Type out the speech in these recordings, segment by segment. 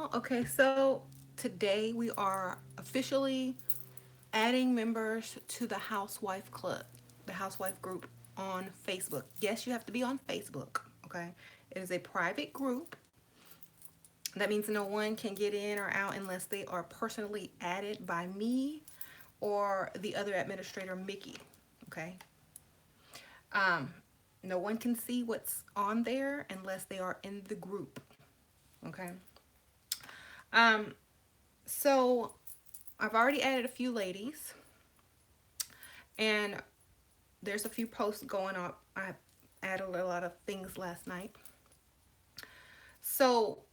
y'all. Okay, so today we are officially adding members to the Housewife Club, the Housewife group on Facebook. Yes, you have to be on Facebook. Okay, it is a private group. That means no one can get in or out unless they are personally added by me or the other administrator, Mickey. Okay, um, no one can see what's on there unless they are in the group. Okay. Um, so I've already added a few ladies, and there's a few posts going up. I added a lot of things last night. So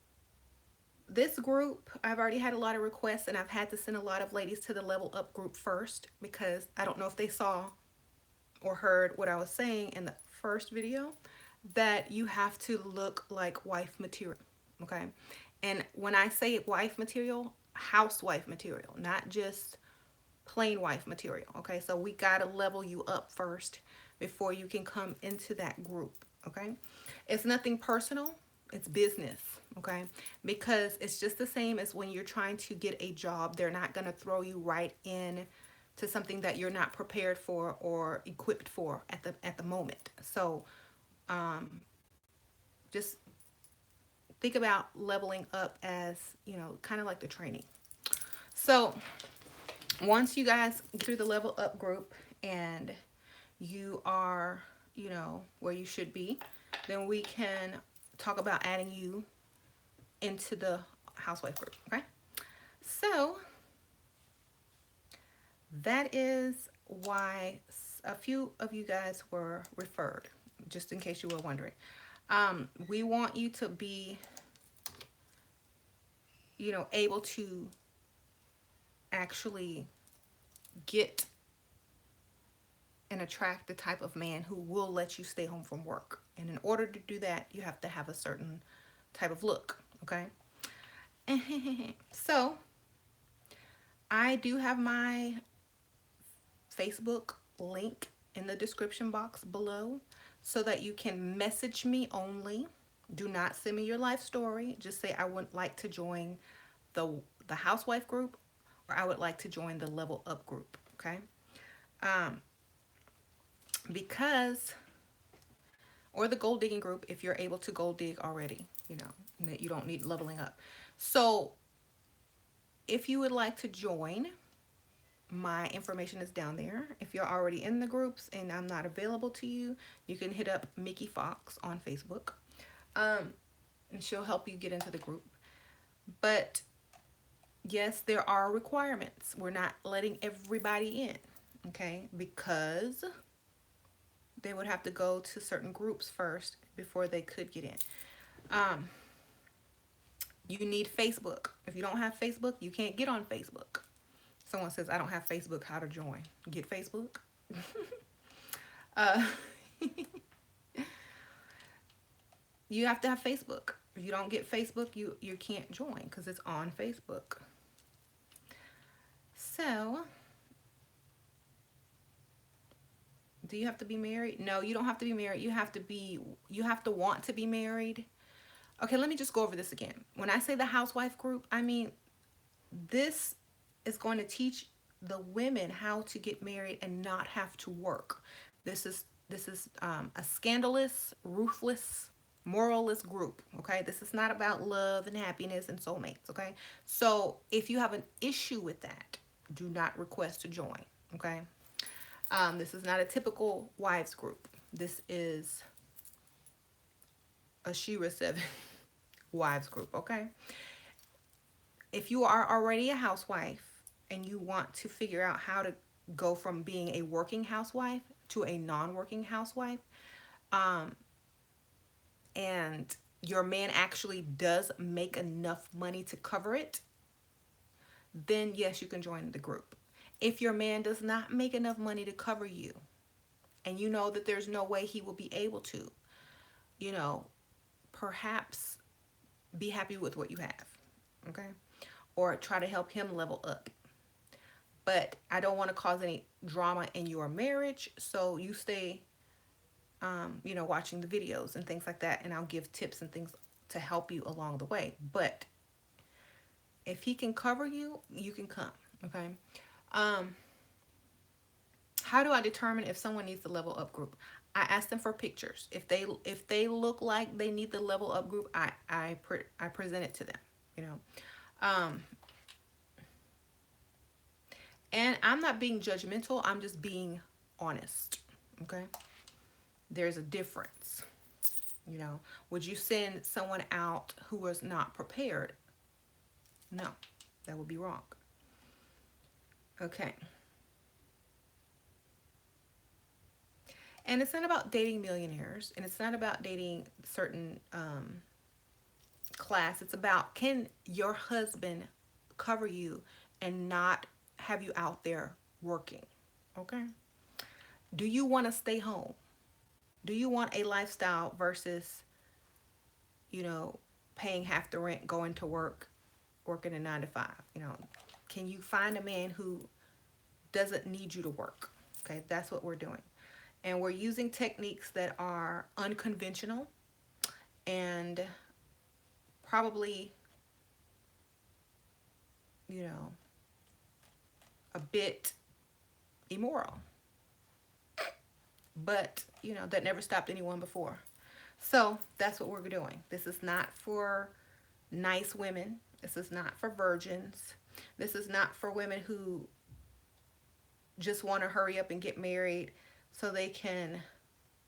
this group, I've already had a lot of requests, and I've had to send a lot of ladies to the Level Up group first because I don't know if they saw or heard what I was saying in the first video, that you have to look like wife material. Okay. And when I say wife material, housewife material, not just plain wife material. Okay, so we gotta level you up first before you can come into that group. Okay, it's nothing personal, it's business. Okay, because it's just the same as when you're trying to get a job. They're not gonna throw you right in to something that you're not prepared for or equipped for at the moment. So just think about leveling up as, kind of like the training. So once you guys get through the level up group and you are, where you should be, then we can talk about adding you into the housewife group. Okay. So that is why a few of you guys were referred, just in case you were wondering. We want you to be, able to actually get and attract the type of man who will let you stay home from work. And in order to do that, you have to have a certain type of look, okay? So, I do have my Facebook link in the description box below so that you can message me only. Do not send me your life story. Just say I would like to join the housewife group, or I would like to join the level up group, okay? Um, because or the gold digging group if you're able to gold dig already, and that you don't need leveling up. So if you would like to join, my information is down there. If you're already in the groups and I'm not available to you, you can hit up Mickey Fox on Facebook, and she'll help you get into the group. But yes, there are requirements. We're not letting everybody in, okay? Because they would have to go to certain groups first before they could get in. Um, you need Facebook. If you don't have Facebook, you can't get on Facebook. Someone says, I don't have Facebook, how to join? Get Facebook. uh, you have to have Facebook. If you don't get Facebook, you can't join because it's on Facebook. So, do you have to be married? No, you don't have to be married. You have to want to be married. Okay, let me just go over this again. When I say the housewife group, I mean this is going to teach the women how to get married and not have to work. This is a scandalous, ruthless, moralless group. Okay, this is not about love and happiness and soulmates. Okay, so if you have an issue with that, do not request to join. Okay, this is not a typical wives group. This is a Shira 7 wives group. Okay, if you are already a housewife and you want to figure out how to go from being a working housewife to a non-working housewife, um, and your man actually does make enough money to cover it, then yes, you can join the group. If your man does not make enough money to cover you, and you know that there's no way he will be able to, you know, perhaps be happy with what you have, okay? Or try to help him level up. But I don't want to cause any drama in your marriage, so you stay, watching the videos and things like that, and I'll give tips and things to help you along the way. But If he can cover you, you can come. Okay. Um, how do I determine if someone needs the level up group? I ask them for pictures. If they look like they need the level up group, I present it to them. You know, um, and I'm not being judgmental. I'm just being honest. Okay, there's a difference. You know, would you send someone out who was not prepared? No, that would be wrong. Okay. And it's not about dating millionaires, and it's not about dating certain class. It's about, can your husband cover you and not have you out there working? Okay. Do you want to stay home? Do you want a lifestyle versus, you know, paying half the rent, going to work, working a 9 to 5? You know, can you find a man who doesn't need you to work? Okay, that's what we're doing. And we're using techniques that are unconventional and probably, you know, a bit immoral, but, you know, that never stopped anyone before. So that's what we're doing. This is not for nice women. This is not for virgins. This is not for women who just want to hurry up and get married so they can,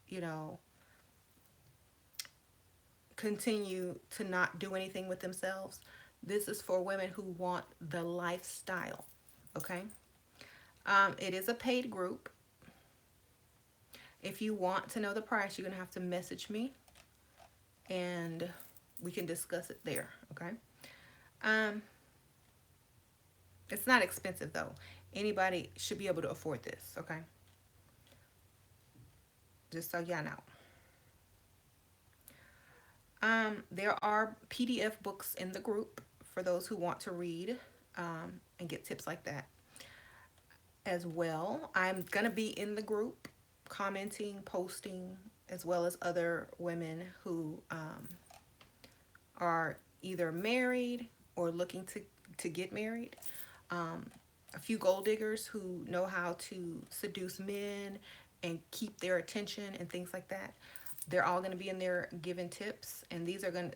you know, continue to not do anything with themselves. This is for women who want the lifestyle. Okay. It is a paid group. If you want to know the price, you're going to have to message me and we can discuss it there. Okay. Um, it's not expensive though. Anybody should be able to afford this. Okay. Just so y'all know. There are PDF books in the group for those who want to read and get tips like that as well. I'm going to be in the group commenting, posting, as well as other women who are either married or looking to get married. Um, a few gold diggers who know how to seduce men and keep their attention and things like that. They're all going to be in there giving tips, and these are going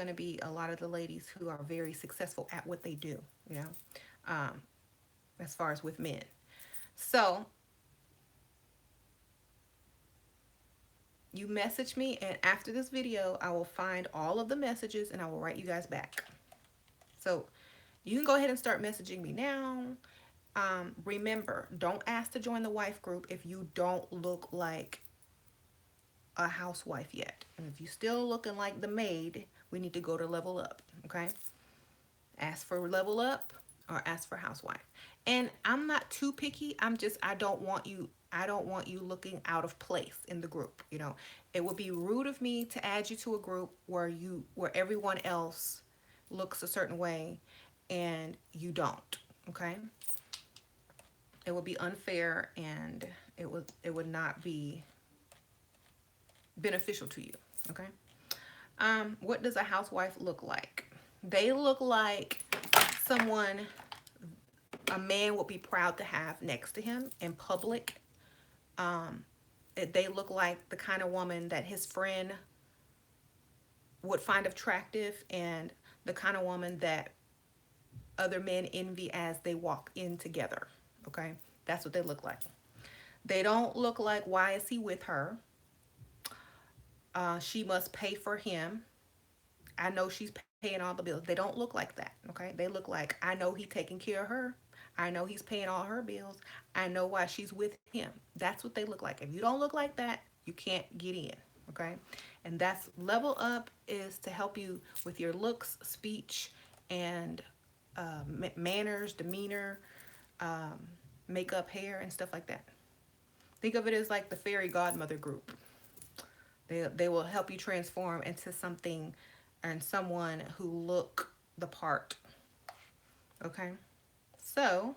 to be a lot of the ladies who are very successful at what they do, you know, um, as far as with men. So you message me, and after this video I will find all of the messages and I will write you guys back. So you can go ahead and start messaging me now. Remember, don't ask to join the wife group if you don't look like a housewife yet. And if you're still looking like the maid, we need to go to level up. Okay. Ask for level up or ask for housewife. And I'm not too picky. I don't want you looking out of place in the group. You know, it would be rude of me to add you to a group where everyone else looks a certain way and you don't. Okay. It would be unfair, and it would not be beneficial to you. Okay. What does a housewife look like? They look like someone a man would be proud to have next to him in public. Um, they look like the kind of woman that his friend would find attractive, and the kind of woman that other men envy as they walk in together. Okay, that's what they look like. They don't look like, why is he with her? She must pay for him. I know she's paying all the bills. They don't look like that. Okay, they look like, I know he's taking care of her. I know he's paying all her bills. I know why she's with him. That's what they look like. If you don't look like that, you can't get in. Okay, and that's level up, is to help you with your looks, speech, and manners, demeanor, um, makeup, hair, and stuff like that. Think of it as like the fairy godmother group. They will help you transform into something and someone who look the part. Okay, so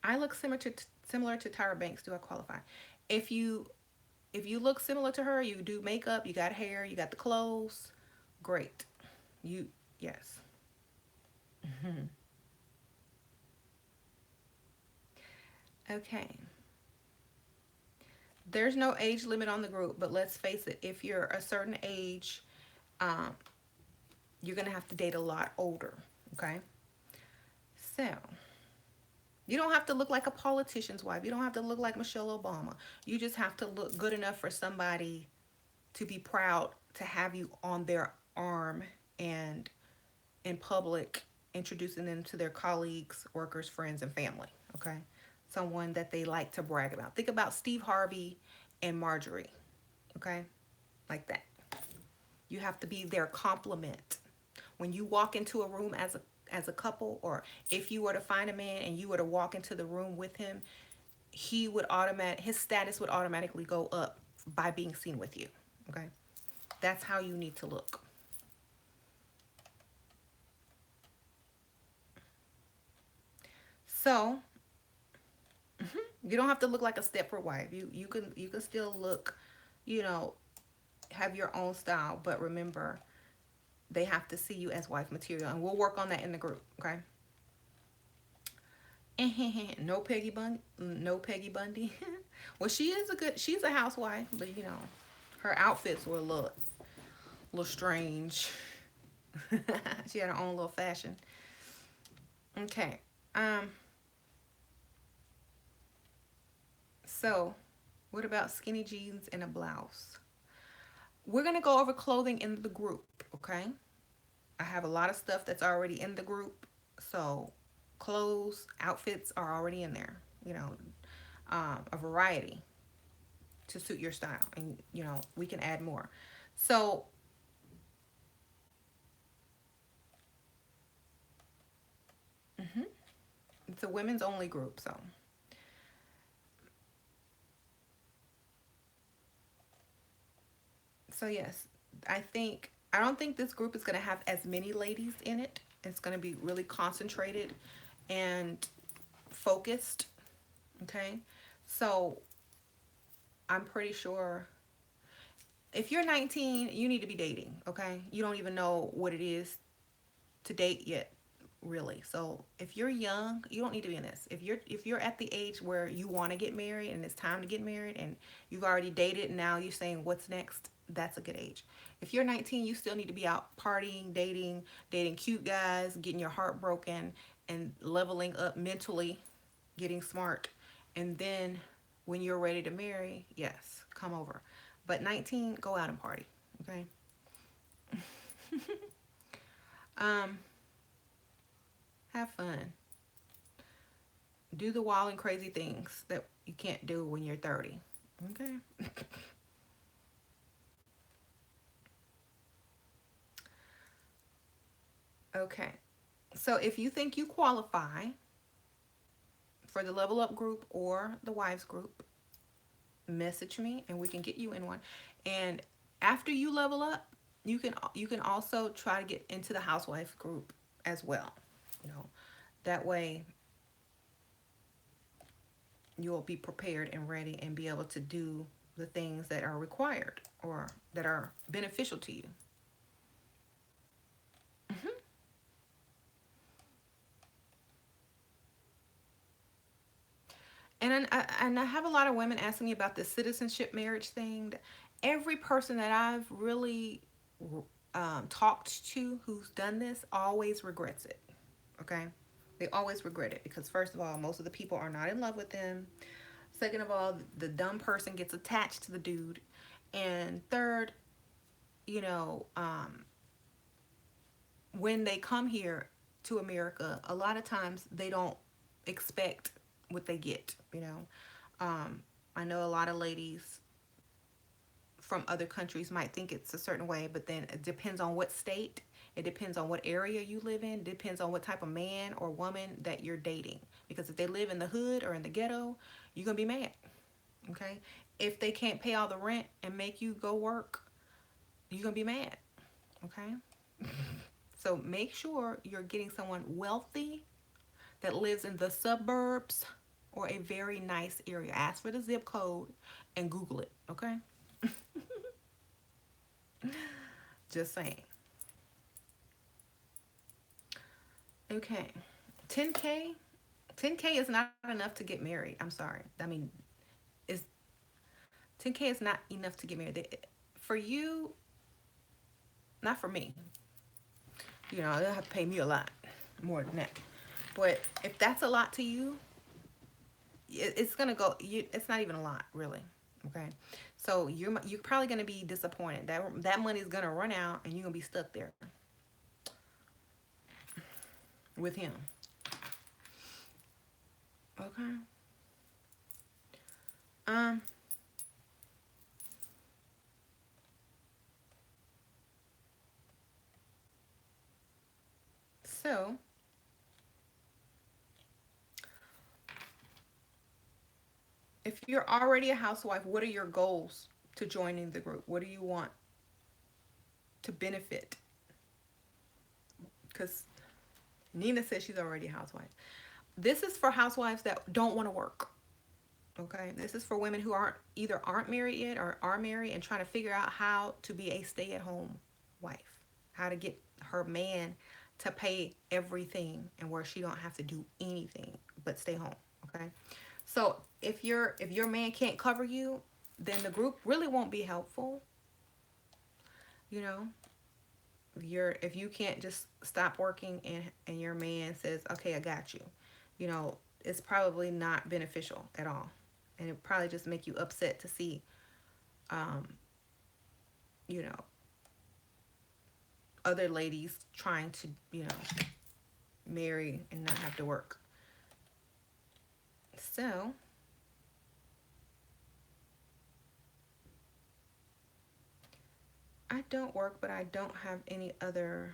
I look similar to Tyra Banks. Do I qualify? If you if you look similar to her, you do makeup, you got hair, you got the clothes, great. You Yes. Okay. There's no age limit on the group, but let's face it, if you're a certain age, um, you're going to have to date a lot older. Okay. So you don't have to look like a politician's wife. You don't have to look like Michelle Obama. You just have to look good enough for somebody to be proud to have you on their arm and in public, introducing them to their colleagues, workers, friends, and family. Okay. Someone that they like to brag about. Think about Steve Harvey and Marjorie. Okay. Like that. You have to be their complement. When you walk into a room as a couple, or if you were to find a man and you were to walk into the room with him, his status would automatically go up by being seen with you. Okay? That's how you need to look. So, you don't have to look like a Stepford wife. You can still look, you know, have your own style, but remember, they have to see you as wife material, and we'll work on that in the group. Okay? No Peggy Bundy. No Peggy Bundy. Well, she's a housewife, but her outfits were a little strange. She had her own little fashion. Okay. Um. So, what about skinny jeans and a blouse? We're gonna go over clothing in the group. Okay. I have a lot of stuff that's already in the group, so clothes, outfits are already in there. A variety to suit your style, and we can add more. So it's a women's only group. So yes, I don't think this group is going to have as many ladies in it. It's going to be really concentrated and focused. Okay, so I'm pretty sure if you're 19, you need to be dating. Okay, you don't even know what it is to date yet, really. So if you're young, you don't need to be in this. If you're at the age where you want to get married and it's time to get married and you've already dated and now you're saying what's next, that's a good age. If you're 19, you still need to be out partying, dating cute guys, getting your heart broken, and leveling up mentally, getting smart. And then when you're ready to marry, yes, come over. But 19, go out and party. Okay. um have fun. Do the wild and crazy things that you can't do when you're 30. Okay. Okay. So if you think you qualify for the level up group or the wives group, message me and we can get you in one. And after you level up, you can also try to get into the housewife group as well. You know, that way you'll be prepared and ready and be able to do the things that are required or that are beneficial to you. Mhm. And I have a lot of women asking me about this citizenship marriage thing. Every person that I've really talked to who's done this always regrets it. Okay, they always regret it because first of all, most of the people are not in love with them. Second of all, the dumb person gets attached to the dude, and third, you know, when they come here to America, a lot of times they don't expect what they get. I know a lot of ladies from other countries might think it's a certain way, but then it depends on what state, it depends on what area you live in, it depends on what type of man or woman that you're dating. Because if they live in the hood or in the ghetto, you're gonna be mad. Okay? If they can't pay all the rent and make you go work, you're gonna be mad. Okay? So make sure you're getting someone wealthy that lives in the suburbs or a very nice area. Ask for the zip code and Google it. Okay? Just saying. Okay. 10K. 10K is not enough to get married. I'm sorry. I mean, is 10K is not enough to get married. For you, not for me. You know, they'll have to pay me a lot more than that. But if that's a lot to you, it's gonna go. It's not even a lot, really. Okay, so you're probably gonna be disappointed. That money is gonna run out, and you're gonna be stuck there with him. Okay. Um. So if you're already a housewife, what are your goals to joining the group? What do you want to benefit? Because Nina says she's already a housewife. This is for housewives that don't want to work. Okay, this is for women who aren't married yet or are married and trying to figure out how to be a stay-at-home wife, how to get her man to pay everything and where she don't have to do anything but stay home. Okay, so if your man can't cover you, then the group really won't be helpful. You know, if you can't just stop working and your man says, okay, I got you, you know, it's probably not beneficial at all, and it probably just make you upset to see, um you know, other ladies trying to, you know, marry and not have to work. So I don't work, but I don't have any other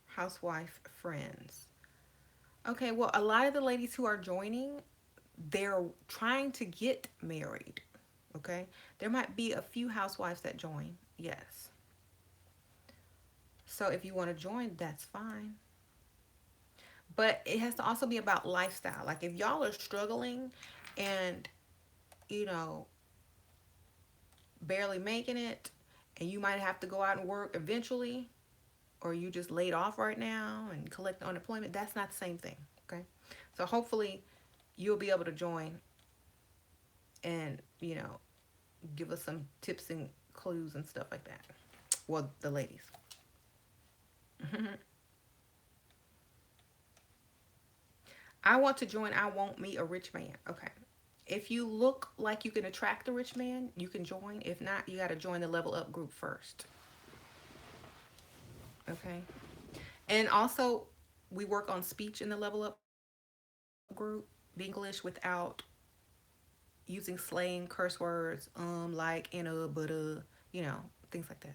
housewife friends. Okay, well, a lot of the ladies who are joining, they're trying to get married. Okay, there might be a few housewives that join, yes. So if you want to join, that's fine. But it has to also be about lifestyle. Like if y'all are struggling and, you know, barely making it, and you might have to go out and work eventually, or you just laid off right now and collect unemployment, that's not the same thing. Okay, so hopefully you'll be able to join and, you know, give us some tips and clues and stuff like that. Well, the ladies. I want to join. I won't meet a rich man. Okay, if you look like you can attract a rich man, you can join. If not, you got to join the level up group first. Okay, and also we work on speech in the level up group, English without using slang, curse words, like, but, you know, things like that.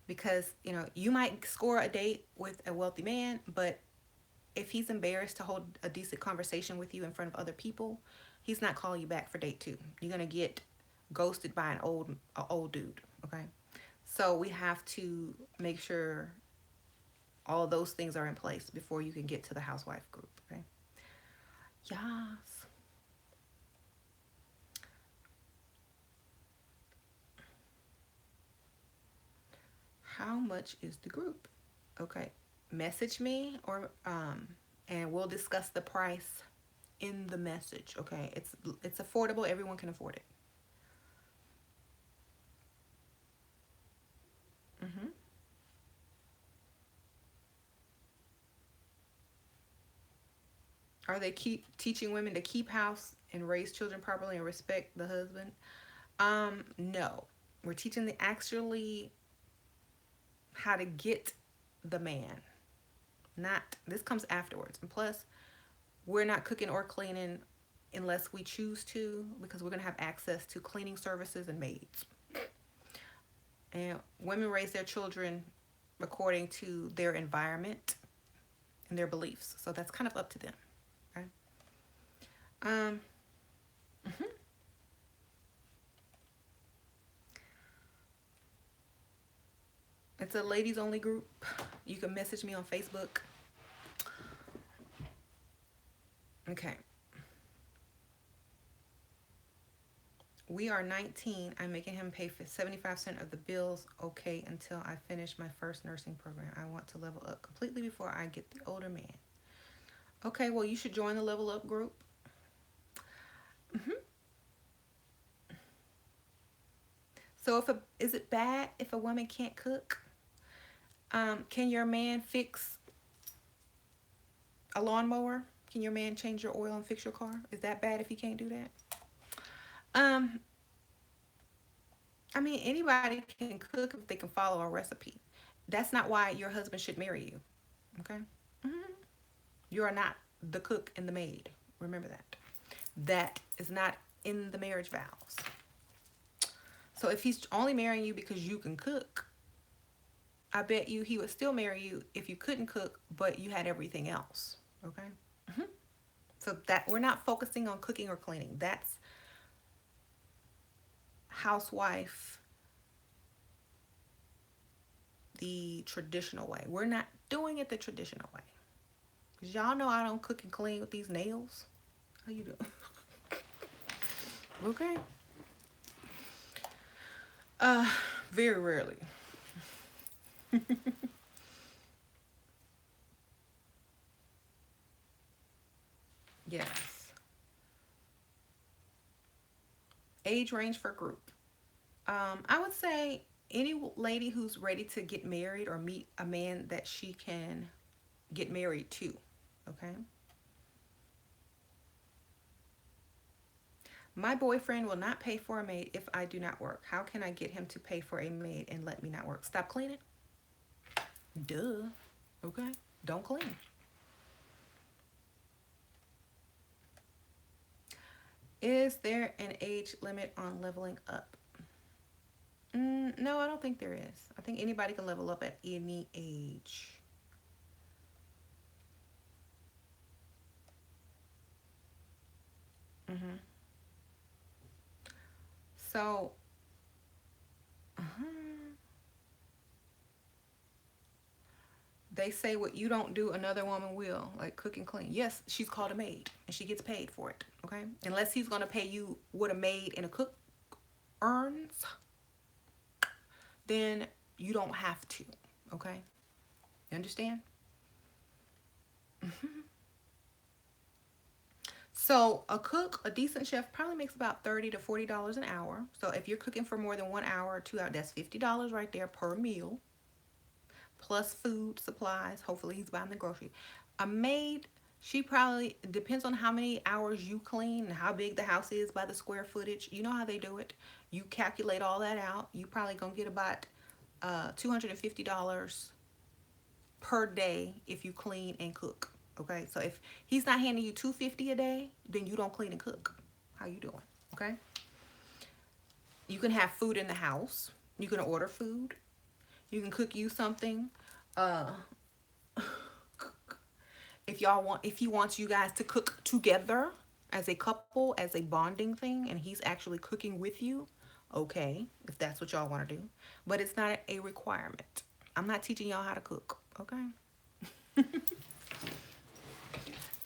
Because, you know, you might score a date with a wealthy man, but if he's embarrassed to hold a decent conversation with you in front of other people, he's not calling you back for date two. You're gonna get ghosted by an old dude. Okay, so we have to make sure all of those things are in place before you can get to the housewife group. Okay. Yes. How much is the group? Okay. Message me and we'll discuss the price in the message. Okay. It's affordable. Everyone can afford it. Hmm. Are they keep teaching women to keep house and raise children properly and respect the husband? No. We're teaching the actually how to get the man. Not this comes afterwards. And plus, we're not cooking or cleaning unless we choose to, because we're gonna have access to cleaning services and maids. And women raise their children according to their environment and their beliefs. So that's kind of up to them. Okay. Um, mhm. It's a ladies only group. You can message me on Facebook. Okay. We are 19. I'm making him pay for 75% of the bills. Okay, until I finish my first nursing program. I want to level up completely before I get the older man. Okay, well, you should join the Level Up group. Hmm. So, is it bad if a woman can't cook? Can your man fix a lawnmower? Can your man change your oil and fix your car? Is that bad if he can't do that? Um, I mean, anybody can cook if they can follow a recipe. That's not why your husband should marry you. Okay? Hmm. You are not the cook and the maid. Remember that. That is not in the marriage vows. So if he's only marrying you because you can cook, I bet you he would still marry you if you couldn't cook, but you had everything else. Okay? Hmm. So that we're not focusing on cooking or cleaning. That's housewife the traditional way. We're not doing it the traditional way. Cause y'all know I don't cook and clean with these nails. How you doing? Okay. Uh, very rarely. Yes. Age range for group. I would say any lady who's ready to get married or meet a man that she can get married to. Okay. My boyfriend will not pay for a maid if I do not work. How can I get him to pay for a maid and let me not work? Stop cleaning? Duh. Okay. Don't clean. Is there an age limit on leveling up? No, I don't think there is. I think anybody can level up at any age. Hmm. So, uh they say what you don't do, another woman will, like cook and clean. Yes, she's called a maid and she gets paid for it. Okay, unless he's gonna pay you what a maid and a cook earns, then you don't have to. Okay, you understand? So a cook, a decent chef, probably makes about $30 to $40 an hour. So if you're cooking for more than 1 hour or 2 hours, that's $50 right there per meal, plus food supplies. Hopefully he's buying the grocery. A maid, she probably depends on how many hours you clean and how big the house is by the square footage. You know how they do it. You calculate all that out. You probably gonna get about $250 per day if you clean and cook. Okay, so if he's not handing you $250 a day, then you don't clean and cook. How you doing? Okay, you can have food in the house. You can order food. You can cook you something. Uh, if he wants you guys to cook together as a couple, as a bonding thing, and he's actually cooking with you, okay, if that's what y'all want to do. But it's not a requirement. I'm not teaching y'all how to cook. Okay.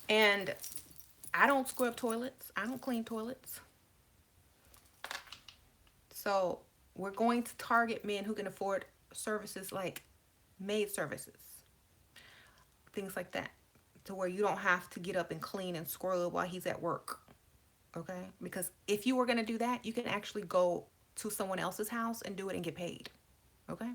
And I don't scrub toilets. I don't clean toilets. So we're going to target men who can afford services like maid services, things like that, to where you don't have to get up and clean and scrub while he's at work. Okay? Because if you were going to do that, you can actually go to someone else's house and do it and get paid. Okay?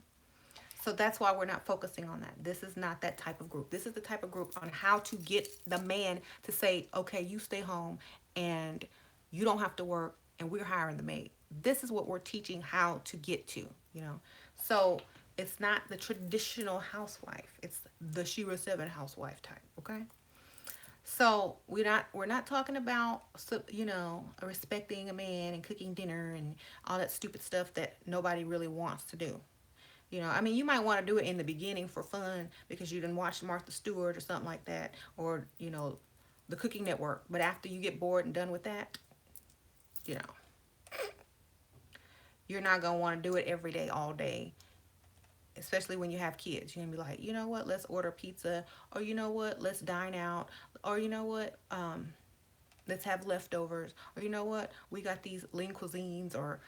So that's why we're not focusing on that. This is not that type of group. This is the type of group on how to get the man to say, okay, you stay home and you don't have to work and we're hiring the maid. This is what we're teaching how to get to, you know. So it's not the traditional housewife. It's the Shira 7 housewife type, okay? So we're not talking about, respecting a man and cooking dinner and all that stupid stuff that nobody really wants to do. I mean, you might want to do it in the beginning for fun because you didn't watch Martha Stewart or something like that, or the Cooking Network. But after you get bored and done with that, you know, you're not gonna want to do it every day, all day. Especially when you have kids, you're gonna be like, you know what, let's order pizza, or you know what, let's dine out, or you know what, let's have leftovers, or you know what, we got these lean cuisines or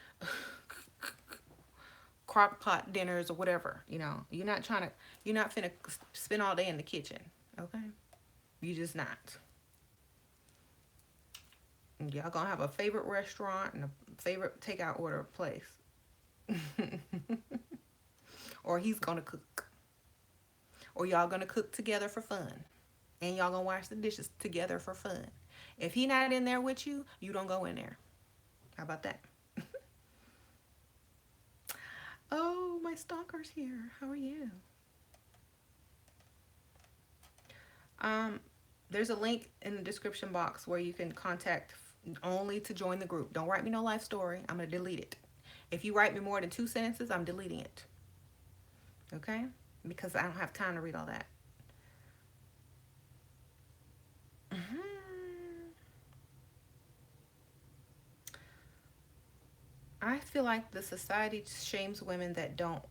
crock pot dinners or whatever. You're not finna spend all day in the kitchen. Okay. You just not. Y'all gonna have a favorite restaurant and a favorite takeout order place. Or he's gonna cook. Or y'all gonna cook together for fun. And y'all gonna wash the dishes together for fun. If he not in there with you, you don't go in there. How about that? Oh, my stalker's here. How are you? Um, there's a link in the description box where you can contact only to join the group. Don't write me no life story. I'm gonna delete it. If you write me more than 2 sentences, I'm deleting it. Okay? Because I don't have time to read all that. I feel like the society shames women that don't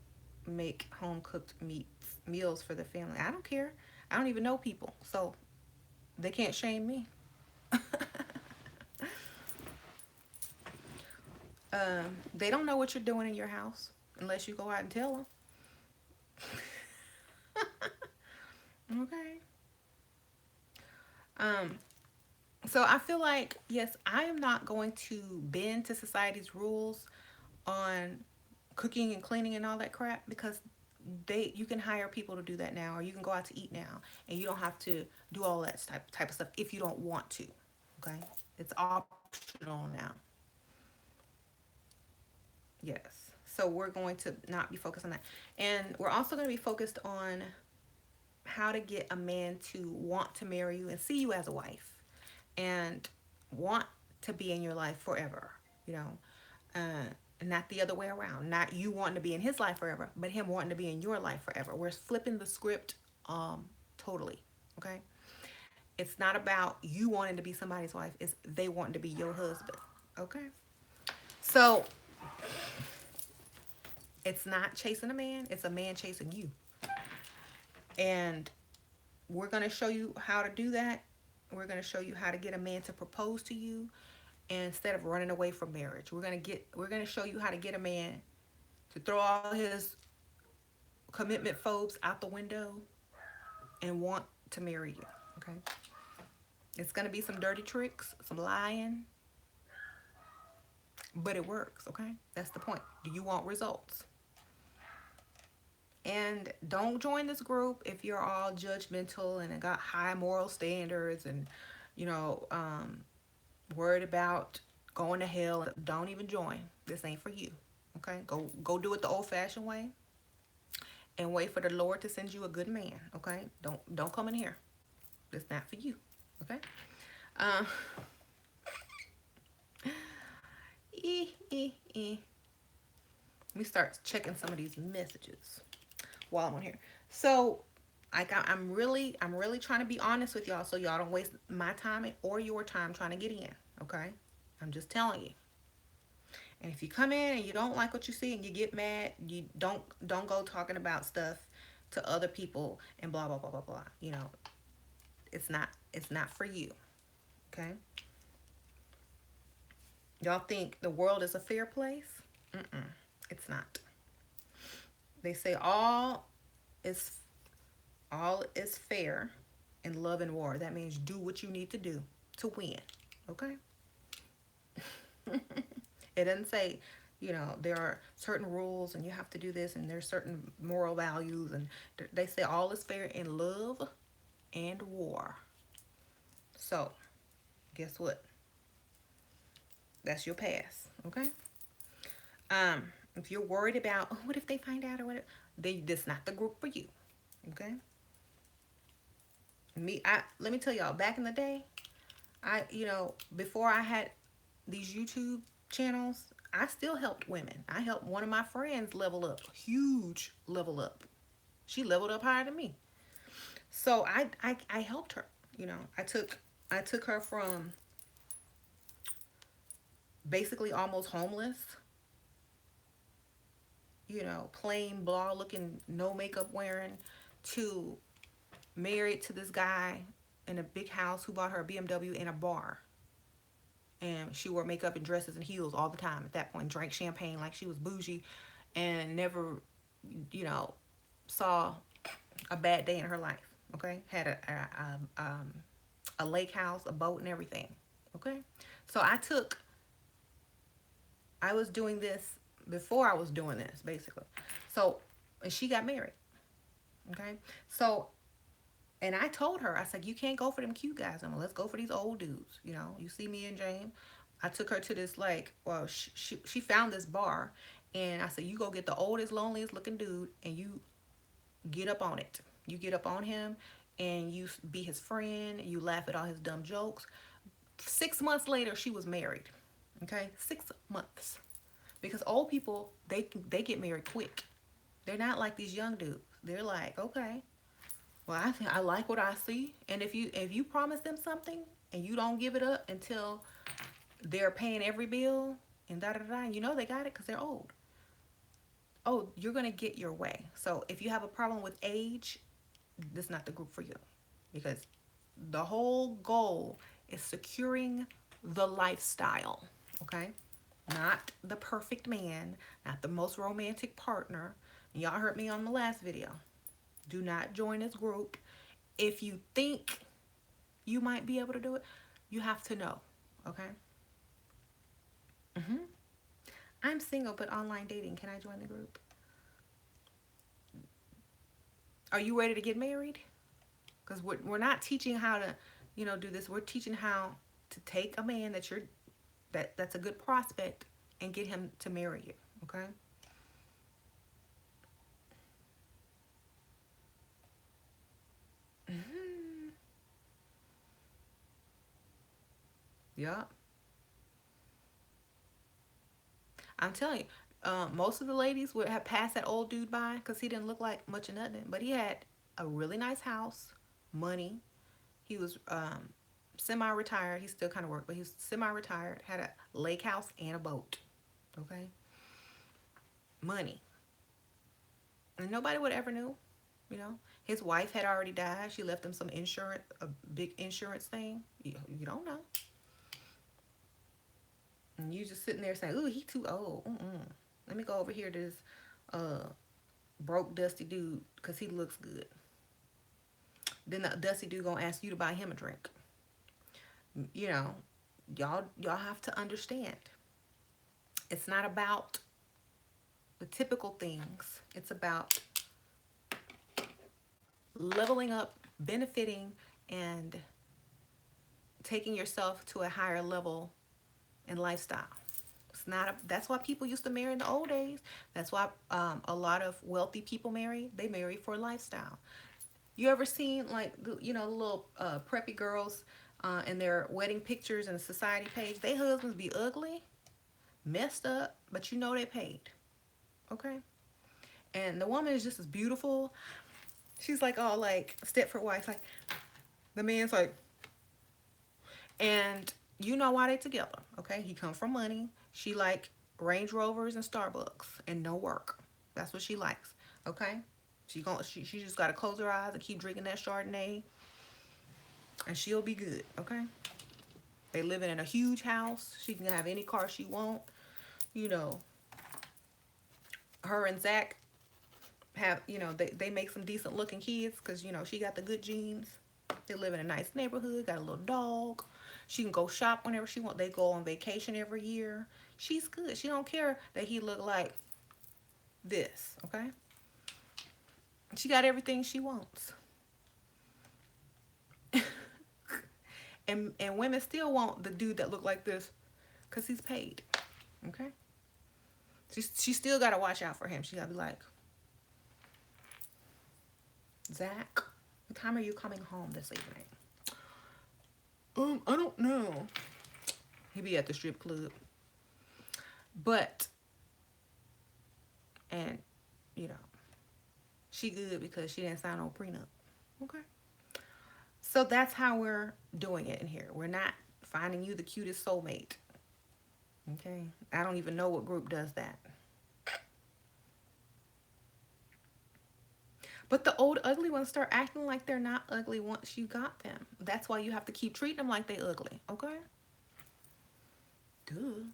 make home cooked meals for the family. I don't care. I don't even know people, so they can't shame me. They don't know what you're doing in your house unless you go out and tell them. Okay. Um, so I feel like, yes, I am not going to bend to society's rules on cooking and cleaning and all that crap, because you can hire people to do that now, or you can go out to eat now, and you don't have to do all that type of stuff if you don't want to. Okay, it's optional now. Yes. So we're going to not be focused on that, and we're also going to be focused on how to get a man to want to marry you and see you as a wife, and want to be in your life forever. You know, not the other way around. Not you wanting to be in his life forever, but him wanting to be in your life forever. We're flipping the script totally. Okay? It's not about you wanting to be somebody's wife, it's they wanting to be your husband. Okay? So it's not chasing a man, it's a man chasing you. And we're going to show you how to do that. We're going to show you how to get a man to propose to you instead of running away from marriage. We're going to show you how to get a man to throw all his commitment phobes out the window and want to marry you. Okay? It's going to be some dirty tricks, some lying, but it works. Okay? That's the point. Do you want results? And don't join this group if you're all judgmental and got high moral standards and, you know, worried about going to hell. Don't even join. This ain't for you. Okay? Go do it the old-fashioned way and wait for the Lord to send you a good man. Okay? Don't come in here. It's not for you. Okay? Uh, Let me start checking some of these messages while I'm on here. So, I'm really trying to be honest with y'all, so y'all don't waste my time or your time trying to get in. Okay? I'm just telling you. And if you come in and you don't like what you see and you get mad, you don't go talking about stuff to other people and blah blah blah blah blah. You know, it's not for you. Okay? Y'all think the world is a fair place? Mm-mm, it's not. They say is all is fair in love and war. That means do what you need to do to win. Okay? It doesn't say, there are certain rules and you have to do this and there's certain moral values, and they say all is fair in love and war. So, guess what? That's your pass. Okay? If you're worried about, oh, what if they find out or whatever, this not the group for you. Okay? Let me tell y'all, back in the day, before I had these YouTube channels, I still helped women. I helped one of my friends level up, huge level up. She leveled up higher than me. So I helped her. I took her from basically almost homeless, plain blah looking, no makeup wearing, to married to this guy in a big house who bought her a BMW in a bar. And she wore makeup and dresses and heels all the time at that point, drank champagne like she was bougie, and never, saw a bad day in her life. Okay, had a lake house, a boat, and everything. Okay, so I was doing this before I was doing this, basically. So, and she got married. Okay, so and I told her, I said, you can't go for them cute guys. I'm like, let's go for these old dudes. You know, you see me and Jane. I took her to this, like, well, she found this bar, and I said, you go get the oldest, loneliest looking dude, and you get up on it. You get up on him, and you be his friend. You laugh at all his dumb jokes. 6 months later, she was married. Okay, 6 months. Because old people, they get married quick. They're not like these young dudes. They're like, okay, well, I think I like what I see, and if you promise them something and you don't give it up until they're paying every bill and da da da, and you know they got it because they're old. Oh, you're gonna get your way. So if you have a problem with age, this is not the group for you, because the whole goal is securing the lifestyle. Okay, not the perfect man, not the most romantic partner. Y'all heard me on the last video. Do not join this group. If you think you might be able to do it, you have to know. Okay. hmm I'm single but online dating. Can I join the group? Are you ready to get married? Because we're not teaching how to, do this. We're teaching how to take a man that's a good prospect and get him to marry you. Okay. hmm Yeah. I'm telling you, most of the ladies would have passed that old dude by because he didn't look like much of nothing. But he had a really nice house, money. He was semi-retired. He still kind of worked, but he was semi-retired. Had a lake house and a boat. Okay, money, and nobody would ever knew. You know, his wife had already died. She left him some insurance, a big insurance thing. You don't know, and you just sitting there saying, "Ooh, he too old. Mm-mm. Let me go over here to this uh broke dusty dude because he looks good." Then the dusty dude gonna ask you to buy him a drink. You know, y'all have to understand. It's not about the typical things. It's about leveling up, benefiting, and taking yourself to a higher level in lifestyle. It's not. That's why people used to marry in the old days. That's why a lot of wealthy people marry. They marry for a lifestyle. You ever seen like the little preppy girls in their wedding pictures and society page? They husbands be ugly, messed up, but you know they paid. Okay, and the woman is just as beautiful. She's like all like Stepford wife, like the man's like, and you know why they together. Okay, he come from money. She like Range Rovers and Starbucks and no work. That's what she likes. Okay, she just gotta close her eyes and keep drinking that Chardonnay, and she'll be good. Okay, they living in a huge house. She can have any car she want. You know, her and Zach have they make some decent looking kids because she got the good genes. They live in a nice neighborhood, got a little dog. She can go shop whenever she want. They go on vacation every year. She's good. She don't care that he look like this. Okay, she got everything she wants. And women still want the dude that look like this because he's paid. Okay, she still got to watch out for him. She got to be like, Zach, what time are you coming home this evening? I don't know. He be at the strip club. But, and, you know, she good because she didn't sign no prenup. Okay. So that's how we're doing it in here. We're not finding you the cutest soulmate. Okay. I don't even know what group does that. But the old ugly ones start acting like they're not ugly once you got them. That's why you have to keep treating them like they ugly. Okay? Duh.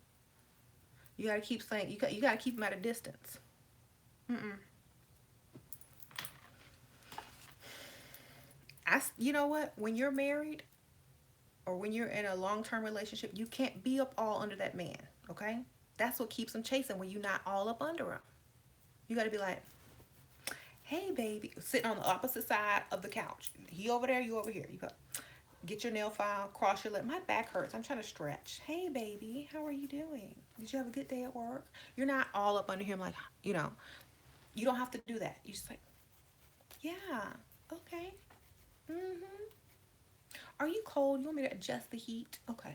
You gotta keep saying you gotta keep them at a distance. Mm-mm. You know what? When you're married or when you're in a long-term relationship, you can't be up all under that man. Okay, that's what keeps him chasing. When you're not all up under him, you got to be like, hey, baby, sitting on the opposite side of the couch. He over there, you over here. You go, get your nail file, cross your leg. My back hurts. I'm trying to stretch. Hey, baby, how are you doing? Did you have a good day at work? You're not all up under him like, you know, you don't have to do that. You just like, yeah, okay. Mm-hmm. Are you cold? You want me to adjust the heat? Okay.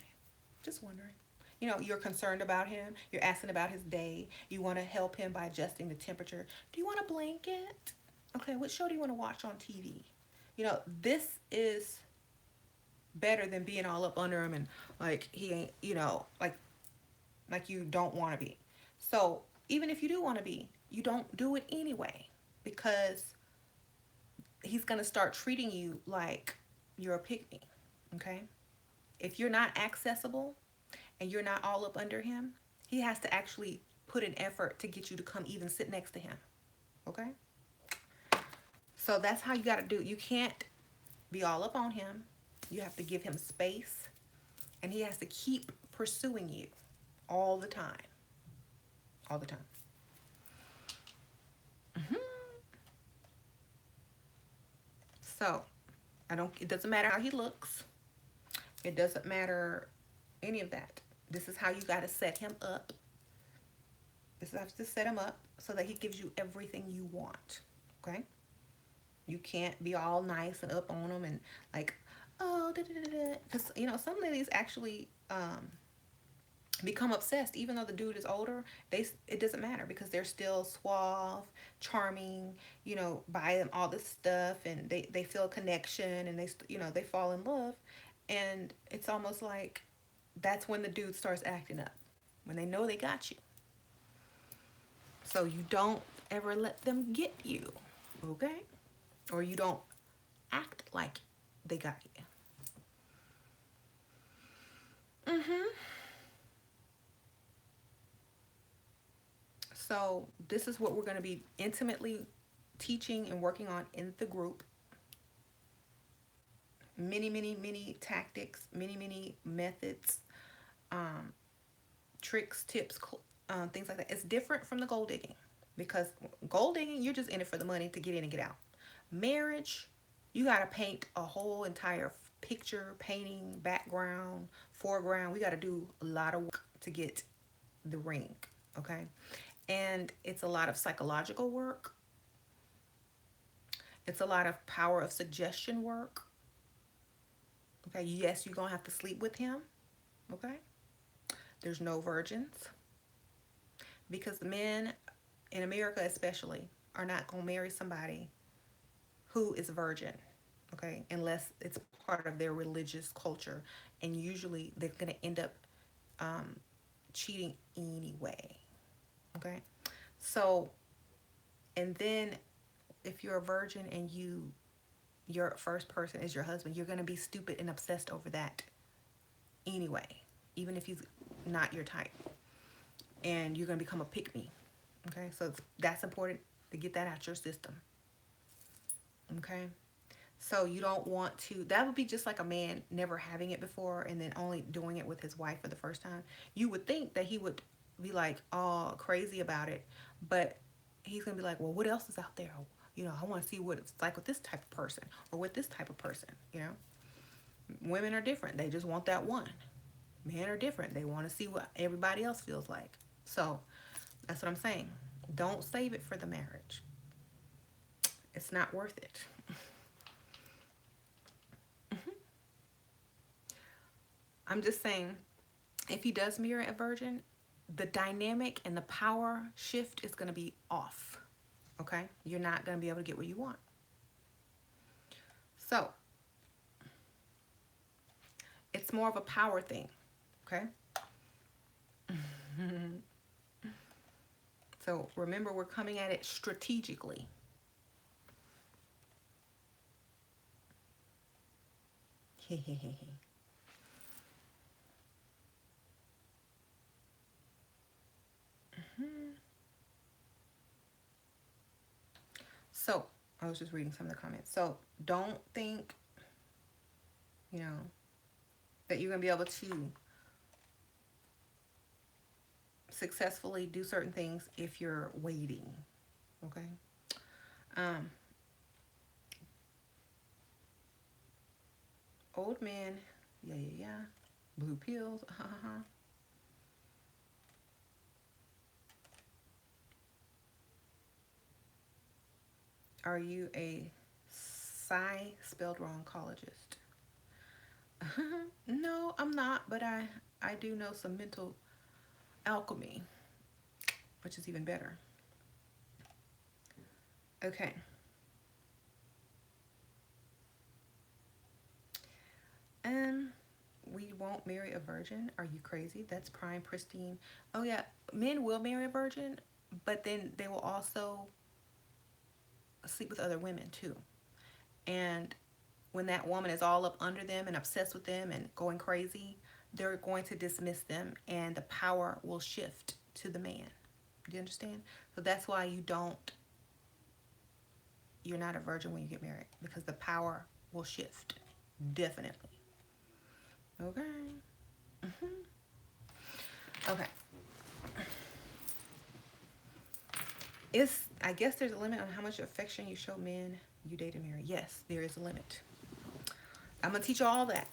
Just wondering. You know, you're concerned about him. You're asking about his day. You want to help him by adjusting the temperature. Do you want a blanket? Okay, what show do you want to watch on TV? You know, this is better than being all up under him and like he ain't, you know, like you don't want to be. So, even if you do want to be, you don't do it anyway because he's going to start treating you like you're a pygmy, okay? If you're not accessible and you're not all up under him, he has to actually put an effort to get you to come even sit next to him, okay? So that's how you got to do it. You can't be all up on him. You have to give him space, and he has to keep pursuing you all the time. All the time. Mm-hmm. So, it doesn't matter how he looks. It doesn't matter any of that. This is how you got to set him up. This is how to set him up so that he gives you everything you want. Okay? You can't be all nice and up on him and like, oh, da da da da. Because, you know, some ladies actually become obsessed even though the dude is older. It doesn't matter because they're still suave, charming, you know, buy them all this stuff and they feel a connection and you know, they fall in love. And it's almost like that's when the dude starts acting up, when they know they got you. So you don't ever let them get you, okay? Or you don't act like they got you. Mm-hmm. So this is what we're going to be intimately teaching and working on in the group. Many, many, many tactics, many, many methods, um, tricks, tips, things like that. It's different from the gold digging because gold digging, you're just in it for the money to get in and get out. Marriage, you got to paint a whole entire picture, painting, background, foreground. We got to do a lot of work to get the ring, okay? And it's a lot of psychological work. It's a lot of power of suggestion work. Okay, yes, you're going to have to sleep with him. Okay? There's no virgins. Because men, in America especially, are not going to marry somebody who is a virgin. Okay? Unless it's part of their religious culture. And usually they're going to end up cheating anyway. Okay? So, and then if you're a virgin and your first person is your husband, you're going to be stupid and obsessed over that anyway, even if he's not your type. And you're going to become a pick me. Okay? So that's important to get that out your system. Okay? So you don't want to, that would be just like a man never having it before and then only doing it with his wife for the first time. You would think that he would be like all crazy about it, but he's going to be like, well, what else is out there? You know, I want to see what it's like with this type of person or with this type of person, you know. Women are different. They just want that one. Men are different. They want to see what everybody else feels like. So that's what I'm saying. Don't save it for the marriage. It's not worth it. I'm just saying, if he does mirror a virgin, the dynamic and the power shift is going to be off. Okay? You're not going to be able to get what you want. So, it's more of a power thing. Okay? So, remember, we're coming at it strategically. So, I was just reading some of the comments. So, don't think you know, that you're going to be able to successfully do certain things if you're waiting. Okay. Um, Old men, yeah, yeah, yeah. Blue pills, Are you a spelled wrong cologist? No, I'm not, but I do know some mental alchemy, which is even better. Okay. Um, we won't marry a virgin. Are you crazy? That's prime, pristine. Oh yeah, men will marry a virgin, but then they will also sleep with other women too. And when that woman is all up under them and obsessed with them and going crazy, they're going to dismiss them and the power will shift to the man. Do you understand? So that's why you're not a virgin when you get married, because the power will shift. Definitely. Okay. Okay. I guess there's a limit on how much affection you show men you date and marry. Yes, there is a limit. I'm gonna teach you all that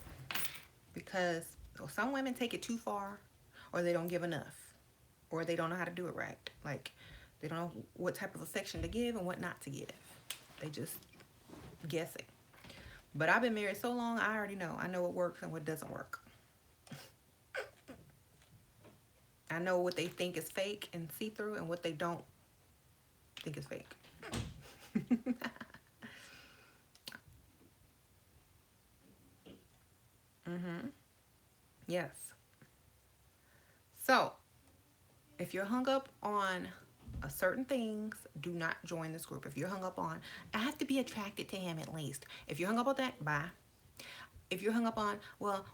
because some women take it too far, or they don't give enough, or they don't know how to do it right. Like they don't know what type of affection to give and what not to give. They just guessing. But I've been married so long, I already know. I know what works and what doesn't work. I know what they think is fake and see-through and what they don't think is fake. Mm-hmm. Yes. So, if you're hung up on certain things, do not join this group. If you're hung up on, I have to be attracted to him at least. If you're hung up on that, bye. If you're hung up on, well,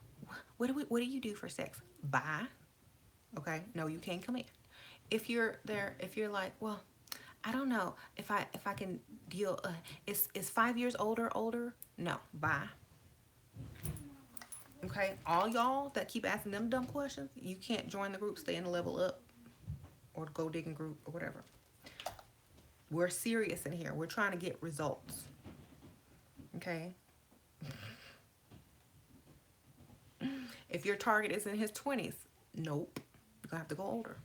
what do you do for sex? Bye. Okay. No, you can't come in. If you're there, if you're like, well, I don't know if I can deal. Is 5 years older? No, bye. Okay, all y'all that keep asking them dumb questions, you can't join the group. Stay in the level up, or go digging group or whatever. We're serious in here. We're trying to get results. Okay. If your target is in his 20s, nope. You're gonna have to go older.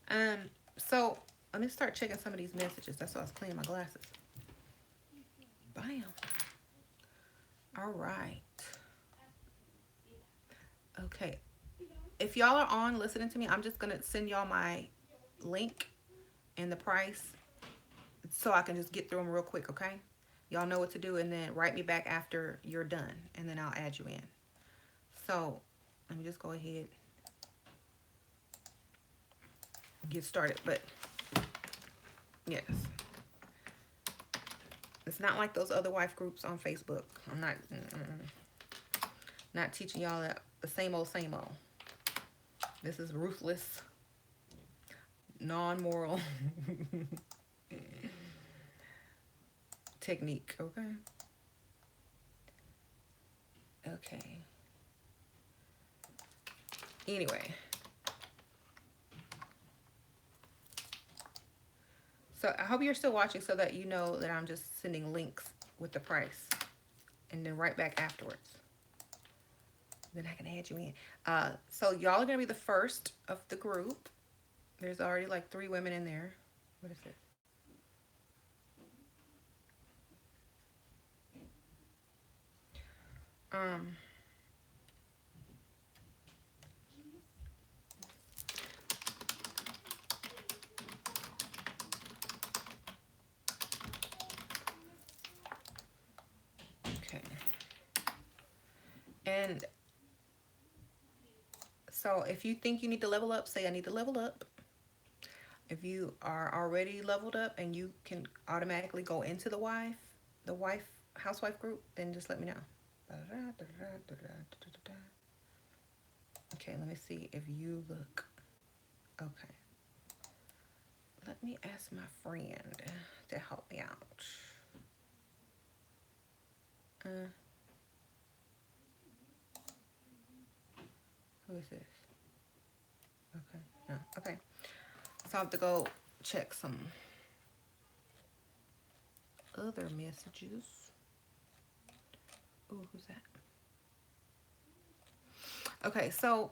Um. So let me start checking some of these messages. That's why I was cleaning my glasses. Bam. All right. Okay. If y'all are on listening to me, I'm just gonna send y'all my link and the price so I can just get through them real quick, okay? Y'all know what to do, and then write me back after you're done, and then I'll add you in. So let me just go ahead and get started. But yes, it's not like those other wife groups on Facebook. I'm not teaching y'all that the same old, same old. This is ruthless, non-moral technique, okay? Okay. Anyway. So I hope you're still watching so that you know that I'm just sending links with the price. And then right back afterwards. Then I can add you in. So y'all are going to be the first of the group. There's already like 3 women in there. What is it? Um... Okay. And so if you think you need to level up, say I need to level up. If you are already leveled up and you can automatically go into the housewife group, then just let me know. Okay, let me see if you look. Okay. Let me ask my friend to help me out. Uh, who is this? Okay. No. Okay. So I have to go check some other messages. Ooh, who's that? Okay, so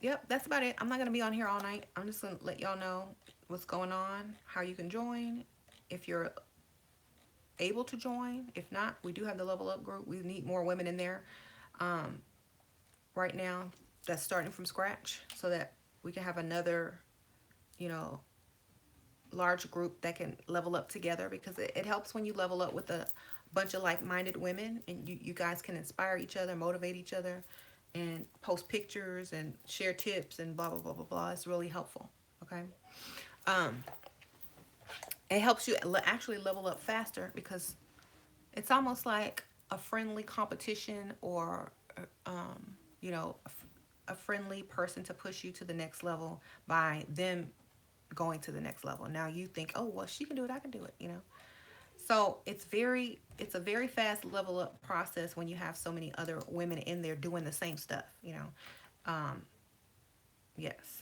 yep, that's about it. I'm not gonna be on here all night. I'm just gonna let y'all know what's going on, how you can join, if you're able to join. If not, we do have the level up group. We need more women in there um, right now that's starting from scratch so that we can have another, you know, large group that can level up together, because it helps when you level up with a bunch of like-minded women, and you guys can inspire each other, motivate each other, and post pictures and share tips and blah blah blah blah blah. It's really helpful. Okay. um it helps you actually level up faster, because it's almost like a friendly competition, or you know, a friendly person to push you to the next level by them going to the next level. Now you think, oh well, she can do it, I can do it, you know. So it's a very fast level up process when you have so many other women in there doing the same stuff, you know. um yes.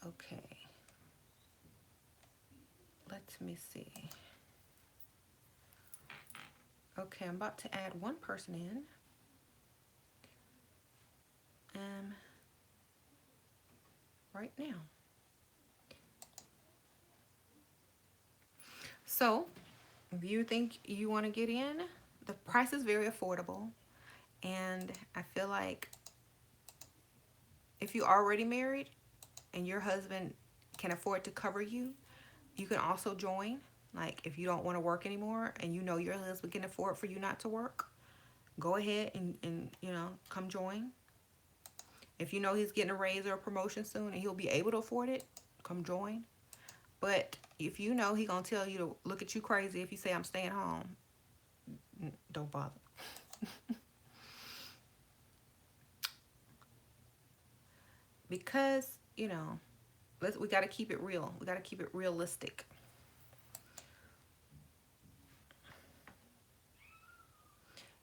Okay, let me see. Okay, I'm about to add one person in. Right now. So if you think you want to get in, the price is very affordable. And I feel like if you're already married and your husband can afford to cover you, you can also join. Like if you don't want to work anymore and you know your husband can afford for you not to work, go ahead and you know, come join. If you know he's getting a raise or a promotion soon and he'll be able to afford it, come join. But if you know he gonna tell you to look at you crazy if you say I'm staying home, don't bother. Because, you know, we got to keep it real. We got to keep it realistic.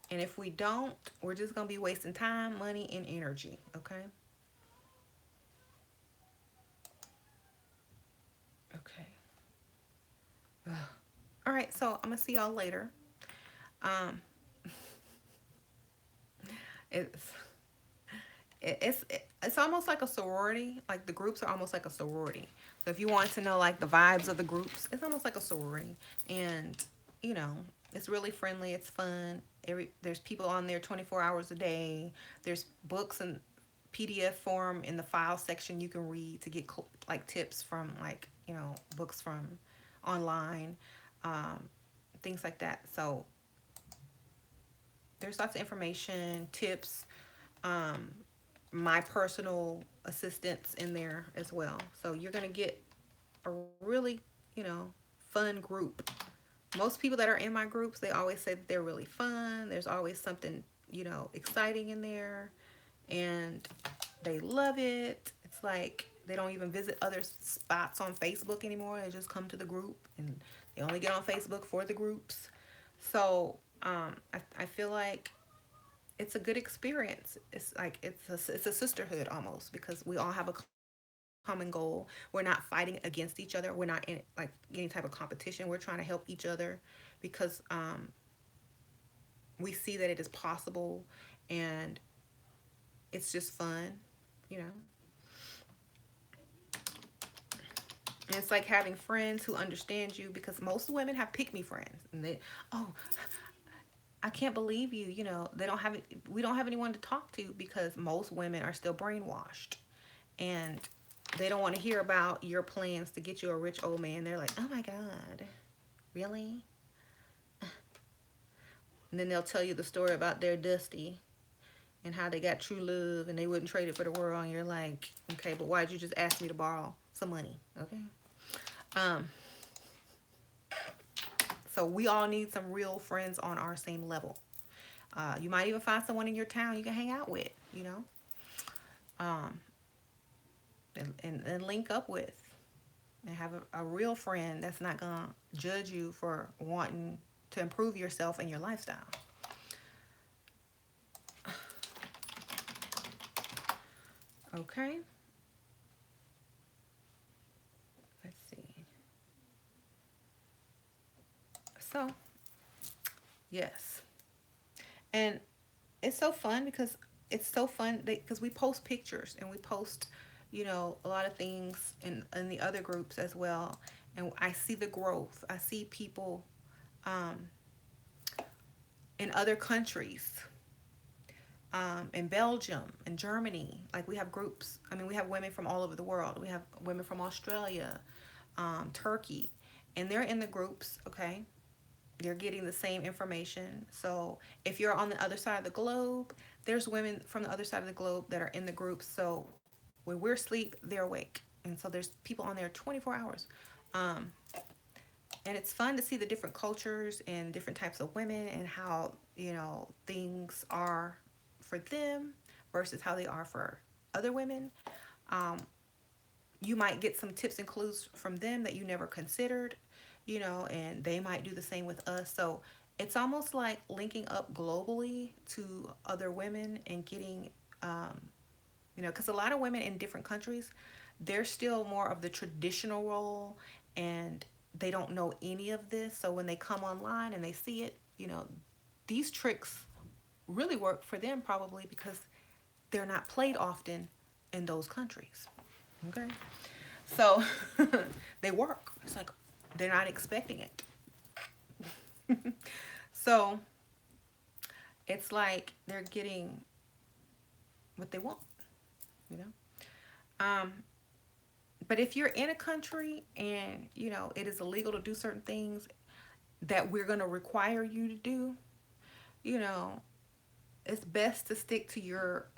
And if we don't, we're just going to be wasting time, money, and energy. Okay? Okay. Ugh. All right. So I'm going to see y'all later. Um, it's, it's almost like a sorority. Like the groups are almost like a sorority. So if you want to know like the vibes of the groups, it's almost like a sorority. And, you know, it's really friendly. It's fun. There's people on there 24 hours a day. There's books and PDF form in the file section you can read to get like tips from, like, you know, books from online, um, things like that. So there's lots of information, tips, um, my personal assistance in there as well. So you're gonna get a really, you know, fun group. Most people that are in my groups, they always say that they're really fun. There's always something, you know, exciting in there, and they love it. It's like they don't even visit other spots on Facebook anymore. They just come to the group, and they only get on Facebook for the groups. So I feel like it's a good experience. It's like it's a sisterhood almost, because we all have a common goal. We're not fighting against each other. We're not in like any type of competition. We're trying to help each other, because we see that it is possible, and it's just fun, you know. And it's like having friends who understand you, because most women have pick me friends, and they, oh, I can't believe you, you know, they don't have it. We don't have anyone to talk to, because most women are still brainwashed, and they don't want to hear about your plans to get you a rich old man. They're like, oh my God, really? And then they'll tell you the story about their Dusty and how they got true love and they wouldn't trade it for the world. And you're like, okay, but why'd you just ask me to borrow some money? Okay. Um, so we all need some real friends on our same level. You might even find someone in your town you can hang out with, you know, um, and link up with. and have a real friend that's not gonna judge you for wanting to improve yourself and your lifestyle. Okay, let's see. So, yes. And it's so fun because it's so fun because we post pictures and we post, a lot of things in the other groups as well. And I see the growth. I see people um, in other countries, in Belgium and Germany. Like we have groups. I mean, we have women from all over the world. We have women from Australia, Turkey, and they're in the groups. Okay, they're getting the same information. So if you're on the other side of the globe, there's women from the other side of the globe that are in the groups. So when we're asleep, they're awake. And so there's people on there 24 hours. Um, and it's fun to see the different cultures and different types of women and how, things are for them versus how they are for other women. Um, you might get some tips and clues from them that you never considered, and they might do the same with us. So it's almost like linking up globally to other women and getting, because a lot of women in different countries, they're still more of the traditional role and they don't know any of this. So when they come online and they see it, these tricks really work for them probably because they're not played often in those countries. Okay. So they work. It's like they're not expecting it. So it's like they're getting what they want, you know? But if you're in a country and, it is illegal to do certain things that we're going to require you to do, you know, it's best to stick to your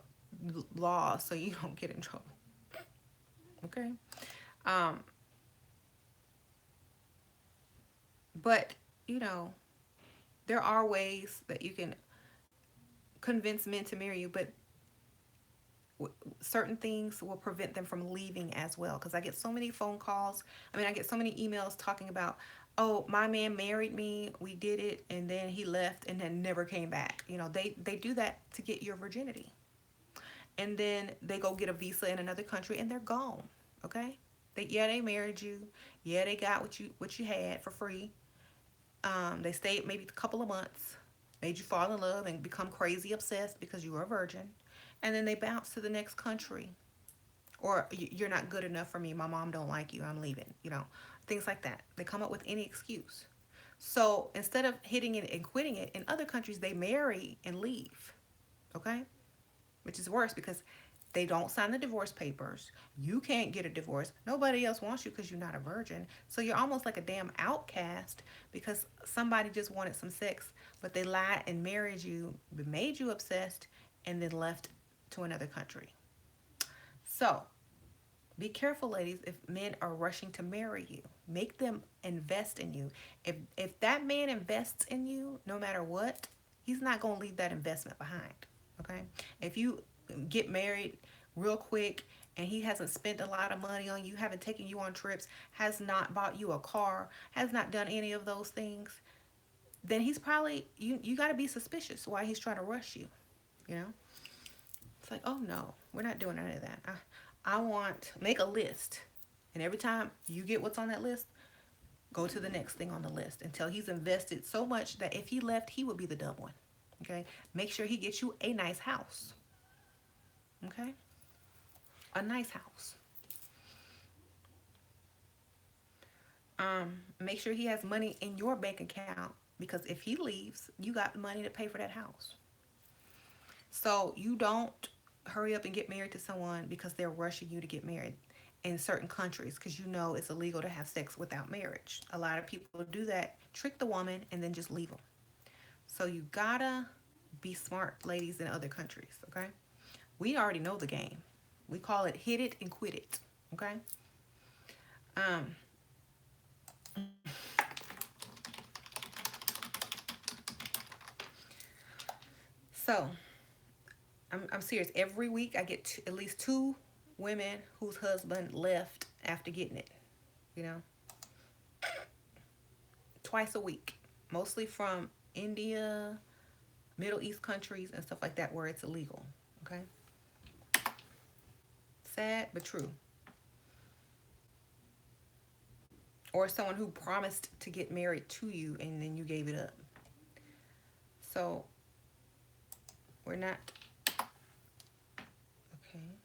law so you don't get in trouble. Okay? Um, but, you know, there are ways that you can convince men to marry you, but certain things will prevent them from leaving as well. Because I get so many phone calls. I get so many emails talking about, oh, my man married me, we did it, and then he left and then never came back. They do that to get your virginity. And then they go get a visa in another country and they're gone. Okay? They married you. Yeah, they got what you had for free. They stayed maybe a couple of months, made you fall in love and become crazy obsessed because you were a virgin, and then they bounce to the next country. Or you're not good enough for me. My mom don't like you. I'm leaving. Things like that. They come up with any excuse. So instead of hitting it and quitting it, in other countries they marry and leave. Okay, which is worse because they don't sign the divorce papers. You can't get a divorce. Nobody else wants you because you're not a virgin. So you're almost like a damn outcast because somebody just wanted some sex, but they lied and married you, made you obsessed, and then left to another country. So be careful, ladies, if men are rushing to marry you. Make them invest in you. If that man invests in you, no matter what, he's not going to leave that investment behind. Okay? If you get married real quick and he hasn't spent a lot of money on you, haven't taken you on trips, has not bought you a car, has not done any of those things, then he's probably you got to be suspicious why he's trying to rush you, you know? It's like, "Oh no, we're not doing any of that. I want make a list. And every time you get what's on that list, go to the next thing on the list until he's invested so much that if he left, he would be the dumb one. Okay? Make sure he gets you a nice house. Okay? A nice house. Make sure he has money in your bank account because if he leaves, you got money to pay for that house. So you don't hurry up and get married to someone because they're rushing you to get married in certain countries because it's illegal to have sex without marriage. A lot of people do that, trick the woman, and then just leave them. So you gotta be smart, ladies, in other countries, okay? We already know the game. We call it hit it and quit it, okay? Um, so I'm serious. Every week I get at least two women whose husband left after getting it. you know, twice a week, mostly from India, Middle East countries, and stuff like that where it's illegal. Okay, sad but true. Or someone who promised to get married to you and then you gave it up. So we're not okay.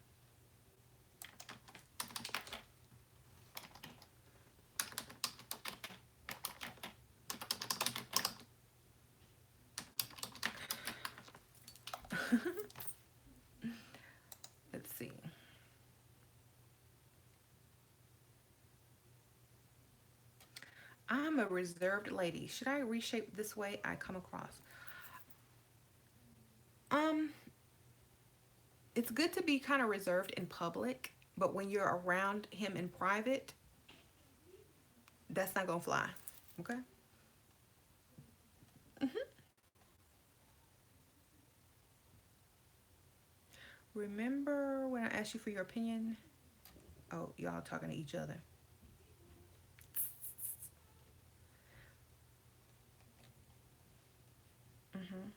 Let's see. I'm a reserved lady. Should I reshape this way I come across? Um, it's good to be kind of reserved in public, but when you're around him in private, that's not gonna fly. Okay. Hmm. Remember when I asked you for your opinion? Oh, y'all talking to each other. Hmm.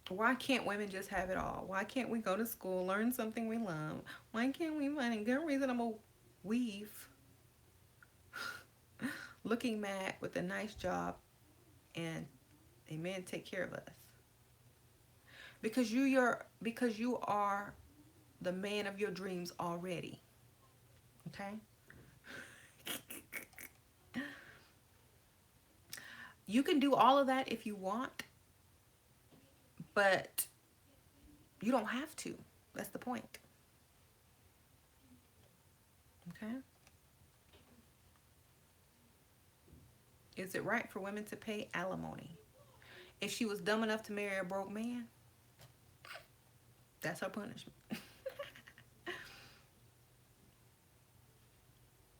Why can't women just have it all? Why can't we go to school, learn something we love? Why can't we find a good reasonable weave, looking mad with a nice job, and a man take care of us? Because you are the man of your dreams already. Okay? You can do all of that if you want, but you don't have to. That's the point. Okay? Is it right for women to pay alimony? If she was dumb enough to marry a broke man, that's her punishment.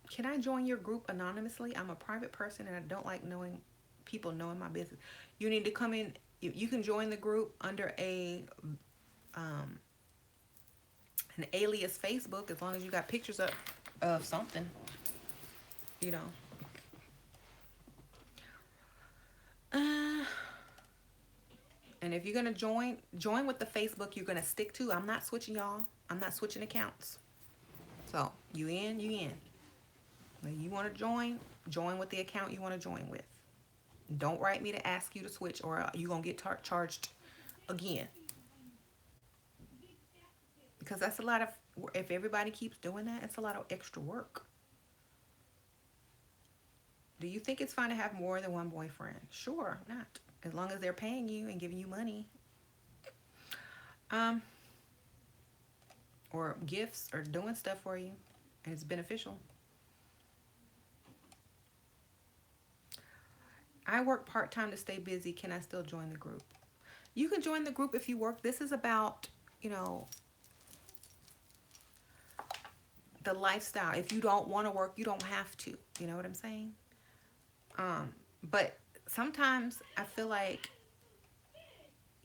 Can I join your group anonymously? I'm a private person and I don't like knowing people knowing my business. You need to come in. You can join the group under um, an alias Facebook as long as you got pictures up of something, you know. Uh, and if you're gonna join with the Facebook you're gonna stick to. I'm not switching y'all. I'm not switching accounts. So you in, you in. When you want to join with the account you want to join with. Don't write me to ask you to switch or you're gonna get charged again. Because that's a lot of, if everybody keeps doing that, it's a lot of extra work. Do you think it's fine to have more than one boyfriend? Sure, not. As long as they're paying you and giving you money. Um, or gifts or doing stuff for you and it's beneficial. I work part-time to stay busy. Can I still join the group? You can join the group if you work. This is about, you know, the lifestyle. If you don't want to work, you don't have to. You know what I'm saying? Um, but sometimes I feel like,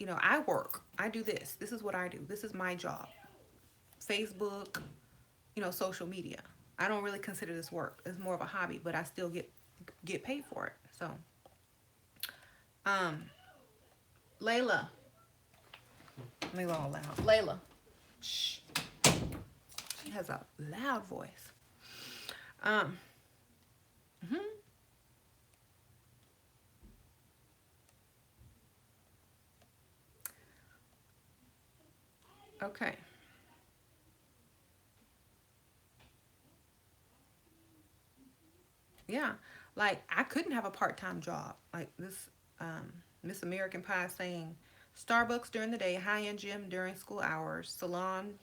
you know, I work. I do this. This is what I do. This is my job. Facebook, you know, social media. I don't really consider this work. It's more of a hobby, but I still get paid for it. So, um, Layla. Let me go all loud. Layla. Shh. She has a loud voice. Um. Mhm. Okay. Yeah. Like I couldn't have a part-time job. Like this Miss American Pie saying Starbucks during the day, high-end gym during school hours, salon,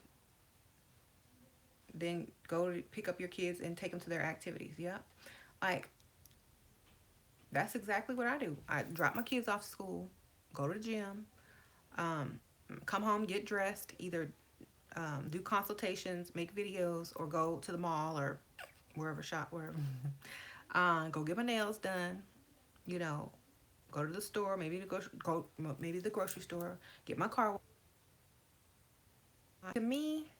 then go to pick up your kids and take them to their activities. Yeah. Like that's exactly what I do. I drop my kids off school, go to the gym, um, come home, get dressed, either do consultations, make videos, or go to the mall or wherever shop, wherever. Go get my nails done. You know, go to the store, maybe the grocery store, get my car. To me,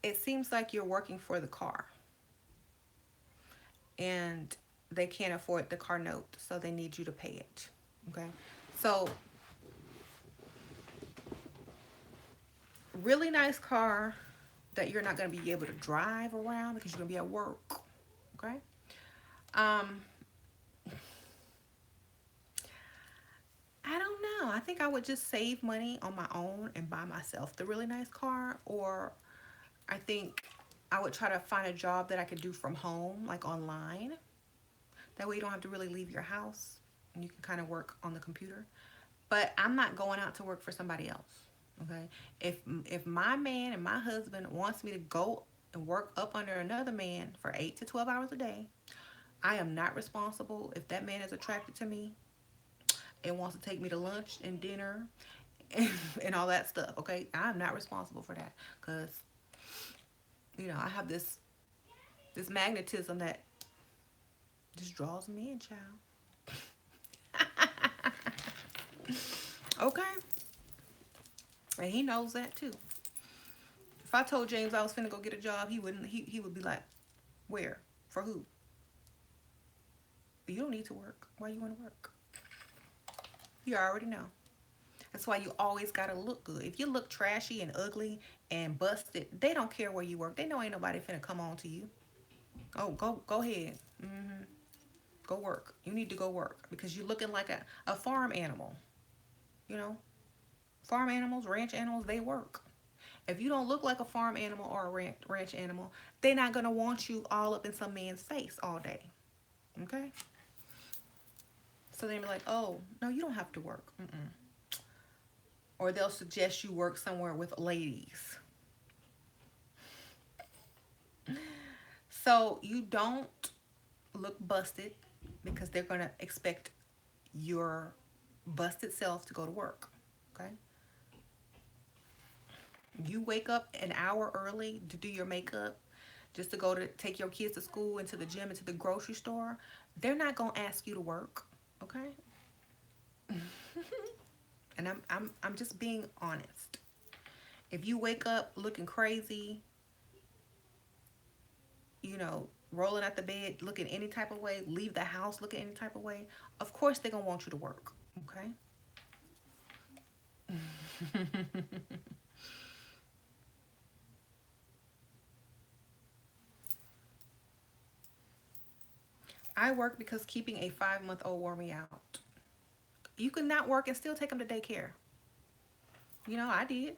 it seems like you're working for the car and they can't afford the car note, so they need you to pay it. Okay. So, really nice car that you're not going to be able to drive around because you're going to be at work. Okay. Um, I don't know. I think I would just save money on my own and buy myself the really nice car, or I think I would try to find a job that I could do from home, like online. That way you don't have to really leave your house and you can kind of work on the computer. But I'm not going out to work for somebody else. Okay? If my man and my husband wants me to go and work up under another man for 8 to 12 hours a day, I am not responsible if that man is attracted to me and wants to take me to lunch and dinner and all that stuff. Okay? I'm not responsible for that cuz I have this magnetism that just draws me in, child. Okay? And he knows that too. If I told James I was finna go get a job, he would be like, "Where? For who? You don't need to work. Why you want to work?" You already know. That's why you always gotta look good. If you look trashy and ugly and busted, they don't care where you work. They know ain't nobody finna come on to you. Oh, go ahead. Go work. You need to go work because you're looking like a farm animal. You know, farm animals, ranch animals, they work. If you don't look like a farm animal or a ranch animal, they're not gonna want you all up in some man's face all day. Okay? So they'll be like, "Oh, no, you don't have to work." Or they'll suggest you work somewhere with ladies. So you don't look busted because they're gonna expect your busted self to go to work. Okay? You wake up an hour early to do your makeup just to go to take your kids to school and to the gym and to the grocery store. They're not gonna ask you to work. Okay? And I'm just being honest. If you wake up looking crazy, rolling out the bed looking any type of way, leave the house looking any type of way, of course they're gonna want you to work. Okay? I work because keeping a 5-month-old wore me out. You can not work and still take them to daycare. I did.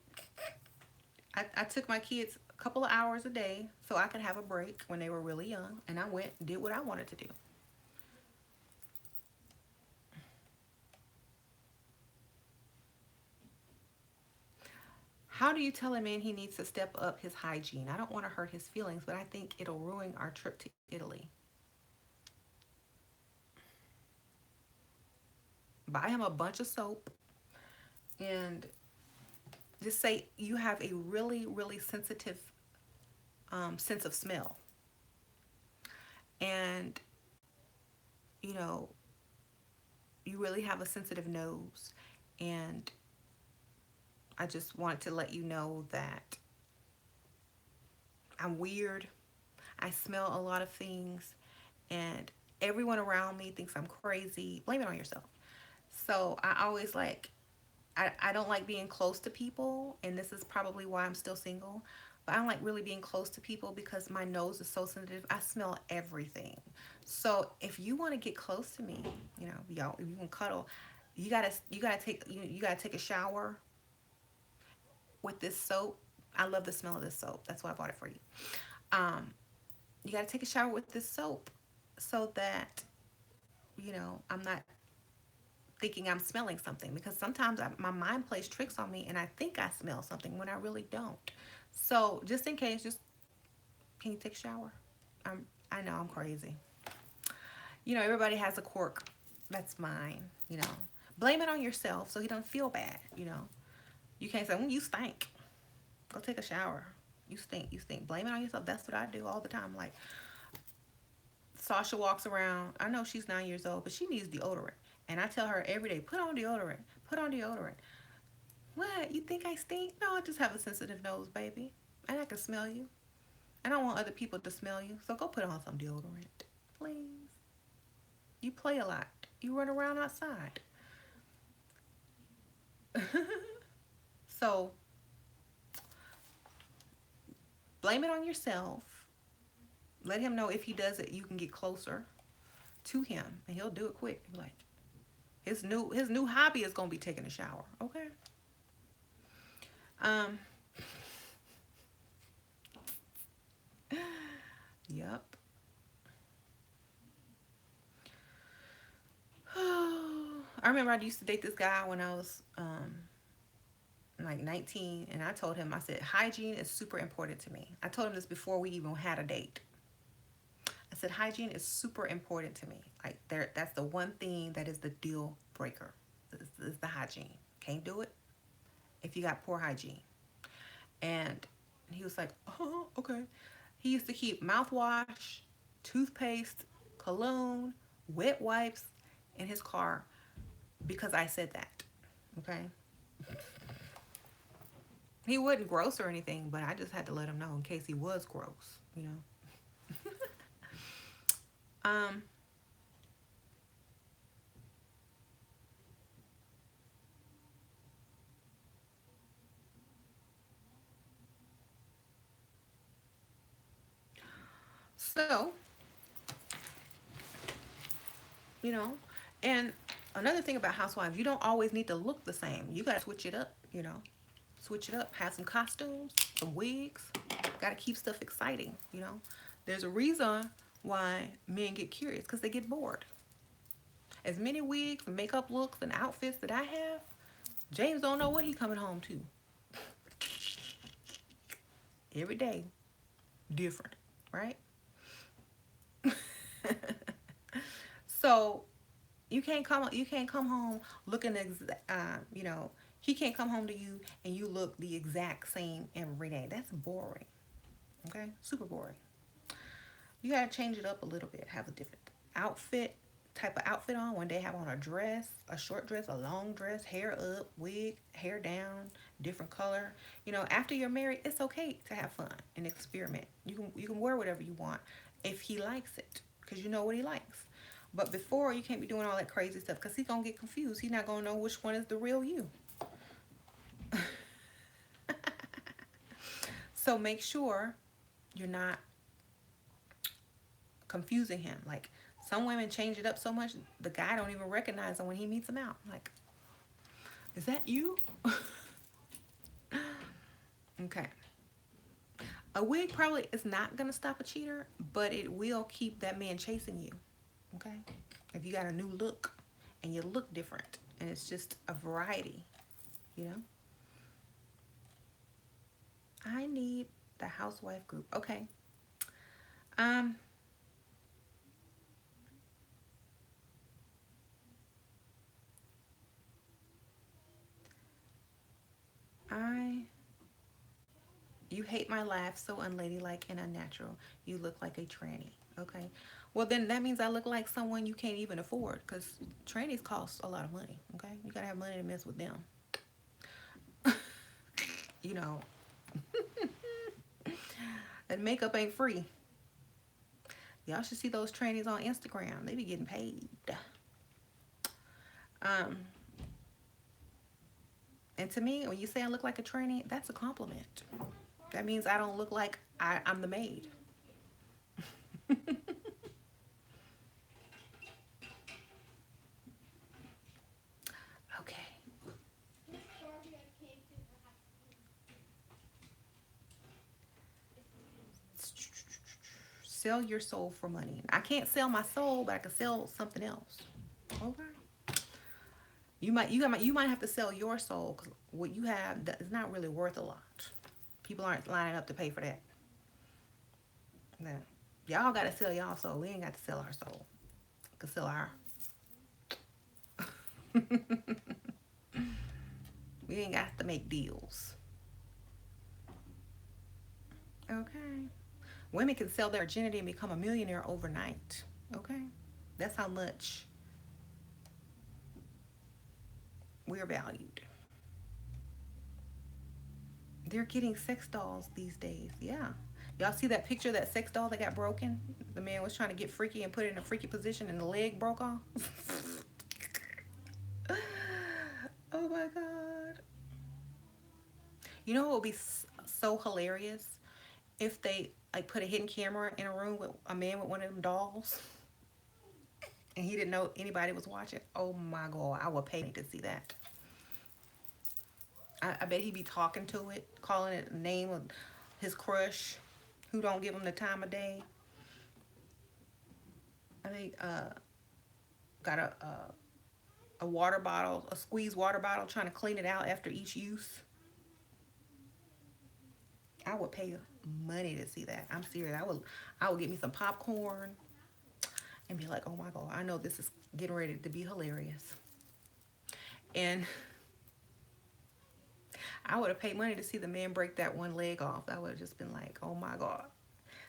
I took my kids a couple of hours a day so I could have a break when they were really young, and I went and did what I wanted to do. How do you tell a man he needs to step up his hygiene? I don't want to hurt his feelings, but I think it'll ruin our trip to Italy. Buy him a bunch of soap and just say you have a really, really sensitive sense of smell. And, you know, you really have a sensitive nose. And I just want to let you know that I'm weird. I smell a lot of things. And everyone around me thinks I'm crazy. Blame it on yourself. So I always I don't like being close to people, and this is probably why I'm still single. But I don't like really being close to people because my nose is so sensitive. I smell everything. So if you want to get close to me, y'all, if you can cuddle, you gotta take a shower with this soap. I love the smell of this soap. That's why I bought it for you. Um, you gotta take a shower with this soap so that I'm not thinking I'm smelling something, because sometimes my mind plays tricks on me and I think I smell something when I really don't. So just in case, just can you take a shower? I know I'm crazy. Everybody has a quirk. That's mine. Blame it on yourself so you don't feel bad. You can't say, you stink. Go take a shower. You stink. You stink. Blame it on yourself. That's what I do all the time. Like, Sasha walks around. I know she's 9 years old, but she needs deodorant. And I tell her every day, put on deodorant. Put on deodorant. What? You think I stink? No, I just have a sensitive nose, baby. and I can smell you. I don't want other people to smell you, so go put on some deodorant, please. You play a lot. You run around outside. So blame it on yourself. Let him know if he does it, you can get closer to him, and he'll do it quick. Like his new hobby is gonna be taking a shower. Okay. Um. Yep. I remember I used to date this guy when I was like 19, and I told him, I said, hygiene is super important to me. I told him this before we even had a date. I said, hygiene is super important to me. Like that's the one thing that is the deal breaker. Is the hygiene. Can't do it if you got poor hygiene. And he was like, oh, okay. He used to keep mouthwash, toothpaste, cologne, wet wipes in his car because I said that. Okay. He wasn't gross or anything, but I just had to let him know in case he was gross, you know. um so, you know, and another thing about housewives, you don't always need to look the same. You got to switch it up, you know. Switch it up, have some costumes, some wigs. Got to keep stuff exciting, you know. There's a reason why men get curious, because they get bored. As many wigs and makeup looks and outfits that I have, James don't know what he coming home to. Every day, different, right? So you can't come home looking you know, he can't come home to you and you look the exact same every day. That's boring. Okay, super boring. You gotta change it up a little bit. Have a different outfit, type of outfit on. One day have on a dress, a short dress, a long dress, hair up, wig, hair down, different color. You know, after you're married, it's okay to have fun and experiment. You can wear whatever you want if he likes it, because you know what he likes. But before, you can't be doing all that crazy stuff because he's gonna get confused. He's not gonna know which one is the real you. So make sure you're not confusing him. Like, some women change it up so much the guy don't even recognize them when he meets them out. Like, is that you? Okay. A wig probably is not gonna stop a cheater, but it will keep that man chasing you. Okay. If you got a new look and you look different and it's just a variety, you know. I need the housewife group. Okay. Um, I You hate my laugh, so unladylike and unnatural. You look like a tranny. Okay. Well, then that means I look like someone you can't even afford, because trannies cost a lot of money. Okay. You gotta have money to mess with them. You know, and makeup ain't free. Y'all should see those trannies on Instagram. They be getting paid. Um, and to me, when you say I look like a tranny, that's a compliment. That means I don't look like I'm the maid. Okay. Sell your soul for money. I can't sell my soul, but I can sell something else. Okay. You might have to sell your soul, because what you have is not really worth a lot. People aren't lining up to pay for that. Now, y'all got to sell y'all soul. We ain't got to sell our soul. We can sell our. We ain't got to make deals. Okay. Women can sell their virginity and become a millionaire overnight. Okay. That's how much we're valued. They're getting sex dolls these days. Yeah. Y'all see that picture of that sex doll that got broken? The man was trying to get freaky and put it in a freaky position and the leg broke off. Oh my God. You know what would be so hilarious? If they like put a hidden camera in a room with a man with one of them dolls and he didn't know anybody was watching. Oh my God. I would pay to see that. I bet he'd be talking to it, calling it the name of his crush who don't give him the time of day. I think got a water bottle, a squeezed water bottle, trying to clean it out after each use. I would pay money to see that. I'm serious. I would get me some popcorn and be like, oh my God, I know this is getting ready to be hilarious. And I would have paid money to see the man break that one leg off. I would have just been like, oh my God.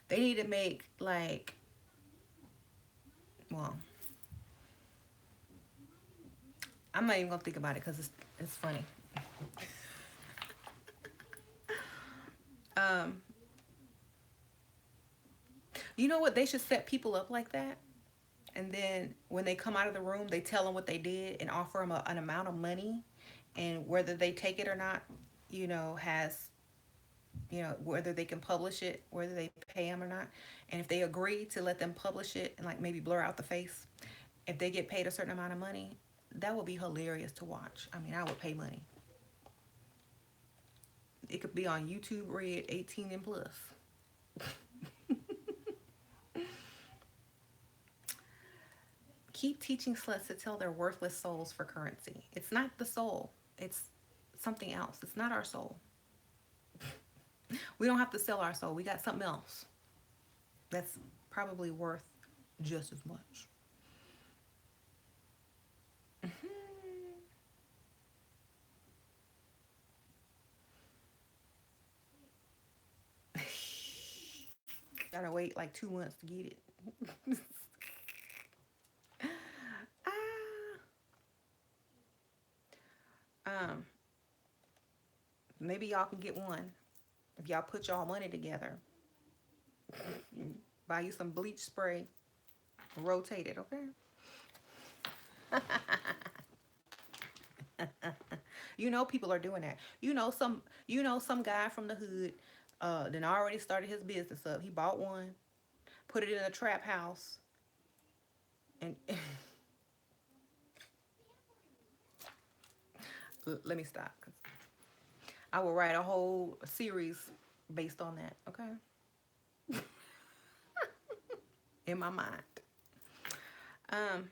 They need to make like, well, I'm not even gonna think about it because it's funny. Um, you know what? They should set people up like that, and then when they come out of the room, they tell them what they did and offer them an amount of money, and whether they take it or not, has whether they can publish it, whether they pay them or not, and if they agree to let them publish it and like maybe blur out the face, if they get paid a certain amount of money, that would be hilarious to watch. I mean, I would pay money. It could be on YouTube Red 18 and plus. Keep teaching sluts to sell their worthless souls for currency. It's not the soul. It's something else. It's not our soul. We don't have to sell our soul. We got something else that's probably worth just as much. Gotta wait like 2 months to get it. um, maybe y'all can get one if y'all put y'all money together. Buy you some bleach spray, rotate it, okay? People are doing that. Some guy from the hood, then already started his business up. He bought one, put it in a trap house, and let me stop. 'Cause I will write a whole series based on that. Okay, in my mind. Um,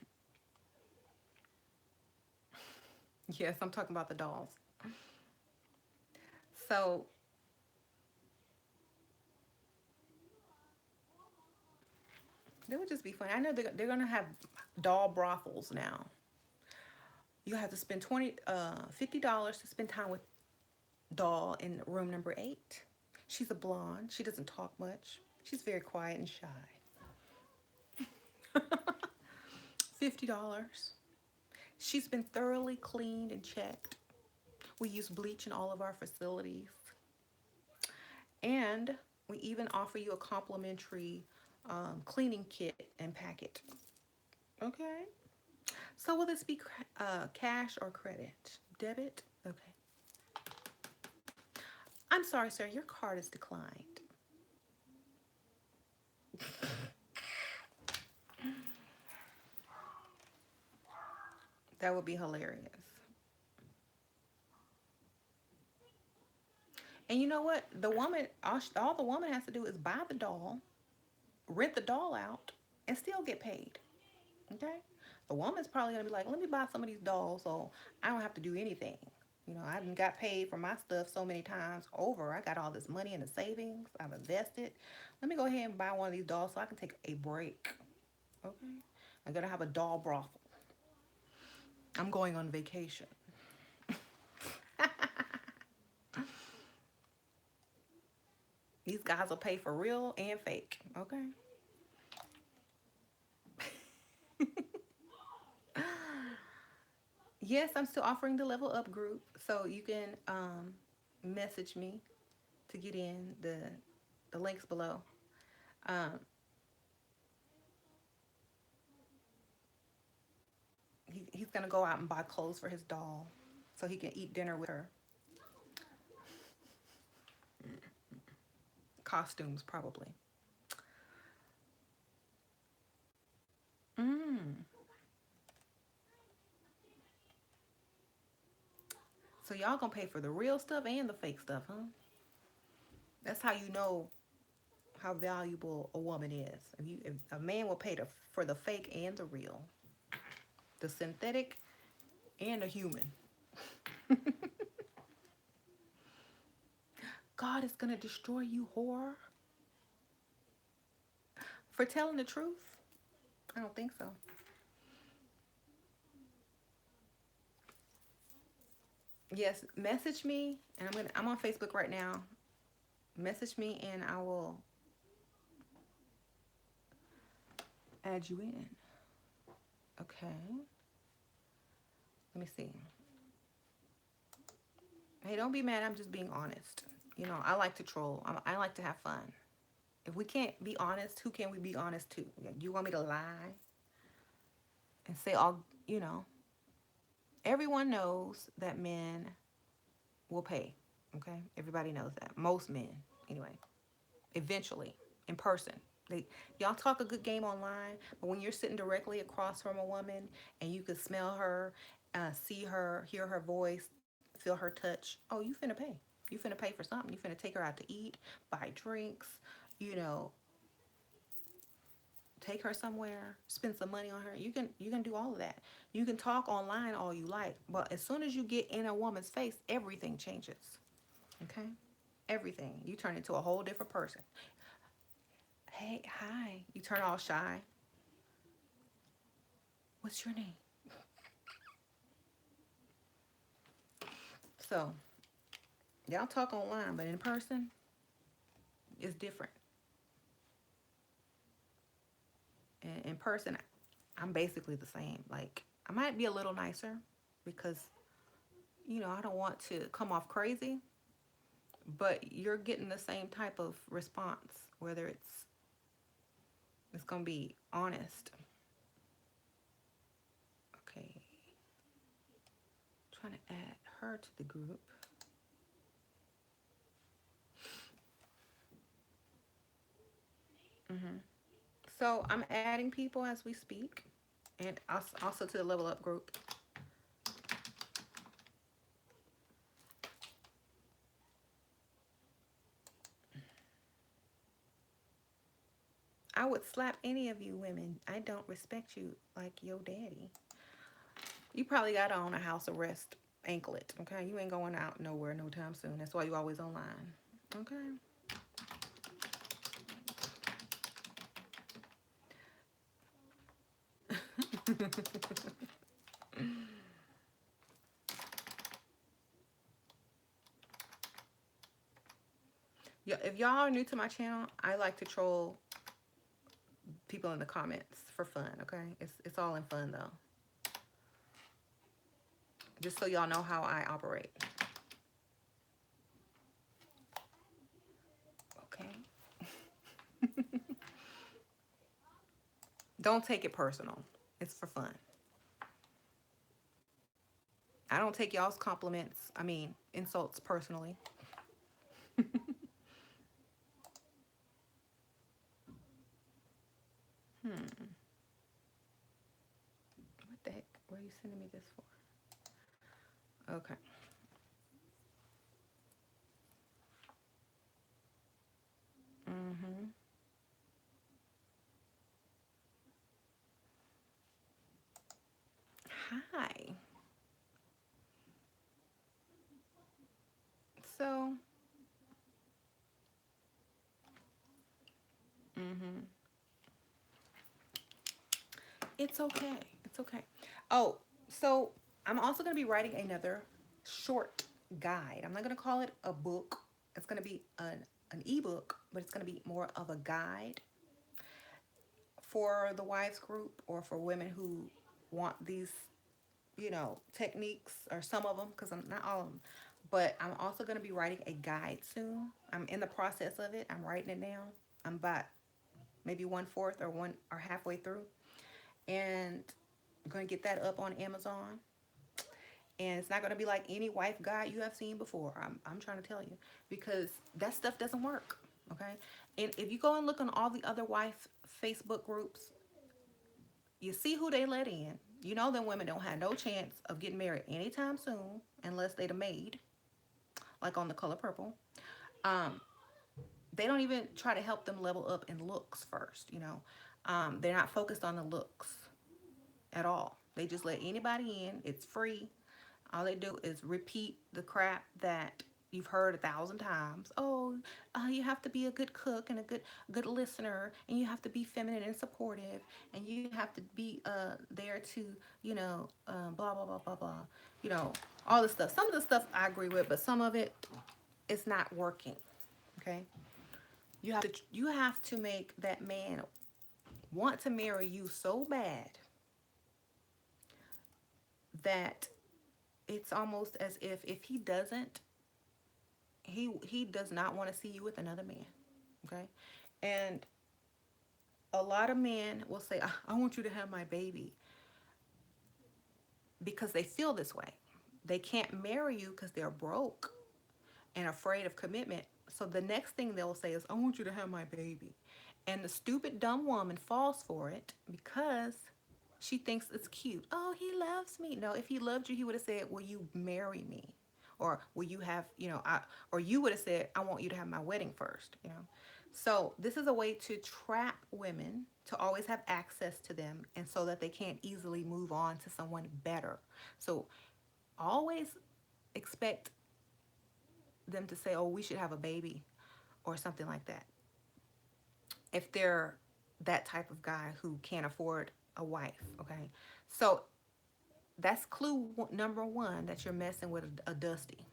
yes, I'm talking about the dolls. So that would just be fun. I know they're gonna have doll brothels now. You have to spend $50 to spend time with doll in room number 8. She's a blonde. She doesn't talk much. She's very quiet and shy. $50. She's been thoroughly cleaned and checked. We use bleach in all of our facilities. And we even offer you a complimentary cleaning kit and packet. Okay. So will this be cash or credit? Debit? Okay. I'm sorry, sir. Your card is declined. That would be hilarious. And you know what? All the woman has to do is buy the doll, rent the doll out, and still get paid. Okay? The woman's probably gonna be like, let me buy some of these dolls so I don't have to do anything. I done got paid for my stuff so many times over. I got all this money in the savings. I've invested. Let me go ahead and buy one of these dolls so I can take a break. Okay? I'm gonna have a doll brothel. I'm going on vacation. These guys will pay for real and fake. Okay? Yes, I'm still offering the level up group. So you can message me to get in. The links below. Um, he's gonna go out and buy clothes for his doll, so he can eat dinner with her. Costumes probably. Mm. So y'all gonna pay for the real stuff and the fake stuff, huh? That's how you know how valuable a woman is. If a man will pay for the fake and the real, the synthetic and the human. God is gonna destroy you, whore, for telling the truth. I don't think so. Yes, message me, and I'm on Facebook right now. Message me, and I will add you in. Okay. Let me see. Hey, don't be mad. I'm just being honest. You know, I like to troll. I like to have fun. If we can't be honest, who can we be honest to? You want me to lie and say all, you know, everyone knows that men will pay. Okay? Everybody knows that. Most men, anyway. Eventually, in person. Y'all talk a good game online, but when you're sitting directly across from a woman and you can smell her, see her, hear her voice, feel her touch, oh, you finna pay. You finna pay for something. You finna take her out to eat, buy drinks, you know, take her somewhere, spend some money on her. You can do all of that. You can talk online all you like, but as soon as you get in a woman's face, everything changes. Okay? Everything. You turn into a whole different person. Hey, hi. You turn all shy. What's your name? So, y'all talk online, but in person, it's different. And in person, I'm basically the same. Like, I might be a little nicer because, you know, I don't want to come off crazy, but you're getting the same type of response, whether it's going to be honest. Okay. Trying to add her to the group. Mm-hmm. So I'm adding people as we speak, and also to the Level Up group. I would slap any of you women. I don't respect you like your daddy. You probably got on a house arrest anklet, okay? You ain't going out nowhere no time soon. That's why you always online, okay? Yeah, if y'all are new to my channel, I like to troll people in the comments for fun, okay? It's all in fun though. Just so y'all know how I operate. Okay? Don't take it personal. It's for fun. I don't take y'all's compliments, I mean, insults personally. Hmm. What the heck? What are you sending me this for? Okay. Mm-hmm. Hi. So, mm-hmm. It's okay. It's okay. Oh, so I'm also going to be writing another short guide. I'm not going to call it a book. It's going to be an ebook, but it's going to be more of a guide for the wives group or for women who want these, you know, techniques or some of them, because I'm not all of them, But I'm also going to be writing a guide soon. I'm in the process of it. I'm writing it now. I'm about maybe one fourth or halfway through, and I'm going to get that up on Amazon. And it's not going to be like any wife guide you have seen before. I'm trying to tell you, because that stuff doesn't work. Okay. And if you go and look on all the other wife Facebook groups, you see who they let in. You know them women don't have no chance of getting married anytime soon unless they the maid, like on The Color Purple. Um, they don't even try to help them level up in looks first. They're not focused on the looks at all. They just let anybody in. It's free. All they do is repeat the crap that you've heard 1,000 times. Oh, you have to be a good cook and a good listener, and you have to be feminine and supportive, and you have to be there to blah blah blah blah blah. You know all this stuff. Some of the stuff I agree with, but some of it is not working. Okay, you have to make that man want to marry you so bad that it's almost as if he doesn't, he does not want to see you with another man. Okay. And a lot of men will say, I want you to have my baby, because they feel this way. They can't marry you because they're broke and afraid of commitment. So the next thing they'll say is, I want you to have my baby. And the stupid dumb woman falls for it because she thinks it's cute. Oh, he loves me. No, if he loved you, he would have said, will you marry me? Or will you have, or you would have said, I want you to have my wedding first. So this is a way to trap women to always have access to them, and so that they can't easily move on to someone better. So always expect them to say, oh, we should have a baby or something like that, if they're that type of guy who can't afford a wife. Okay. So that's clue number one, that you're messing with a dusty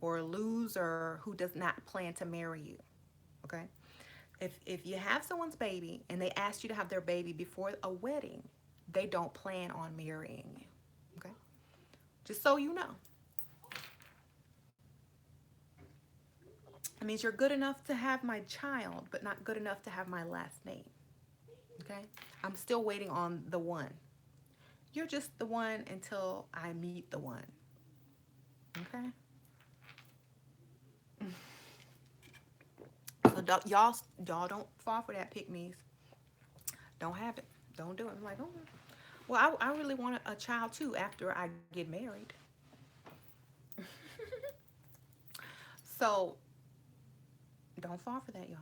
or a loser who does not plan to marry you. Okay. If you have someone's baby and they ask you to have their baby before a wedding, they don't plan on marrying you. Okay. Just so you know. It means you're good enough to have my child, but not good enough to have my last name. Okay. I'm still waiting on the one. You're just the one until I meet the one. Okay. So y'all don't fall for that, pick me's. Don't have it. Don't do it. I'm like, oh, well, I really want a child too after I get married. So don't fall for that, y'all.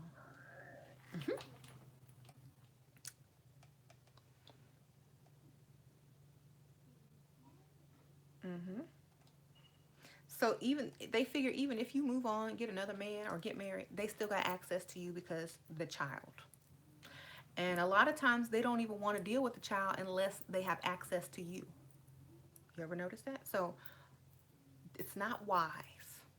Hmm. So even they figure, even if you move on, get another man or get married, they still got access to you because the child. And a lot of times they don't even want to deal with the child unless they have access to you. You ever notice that? So it's not wise.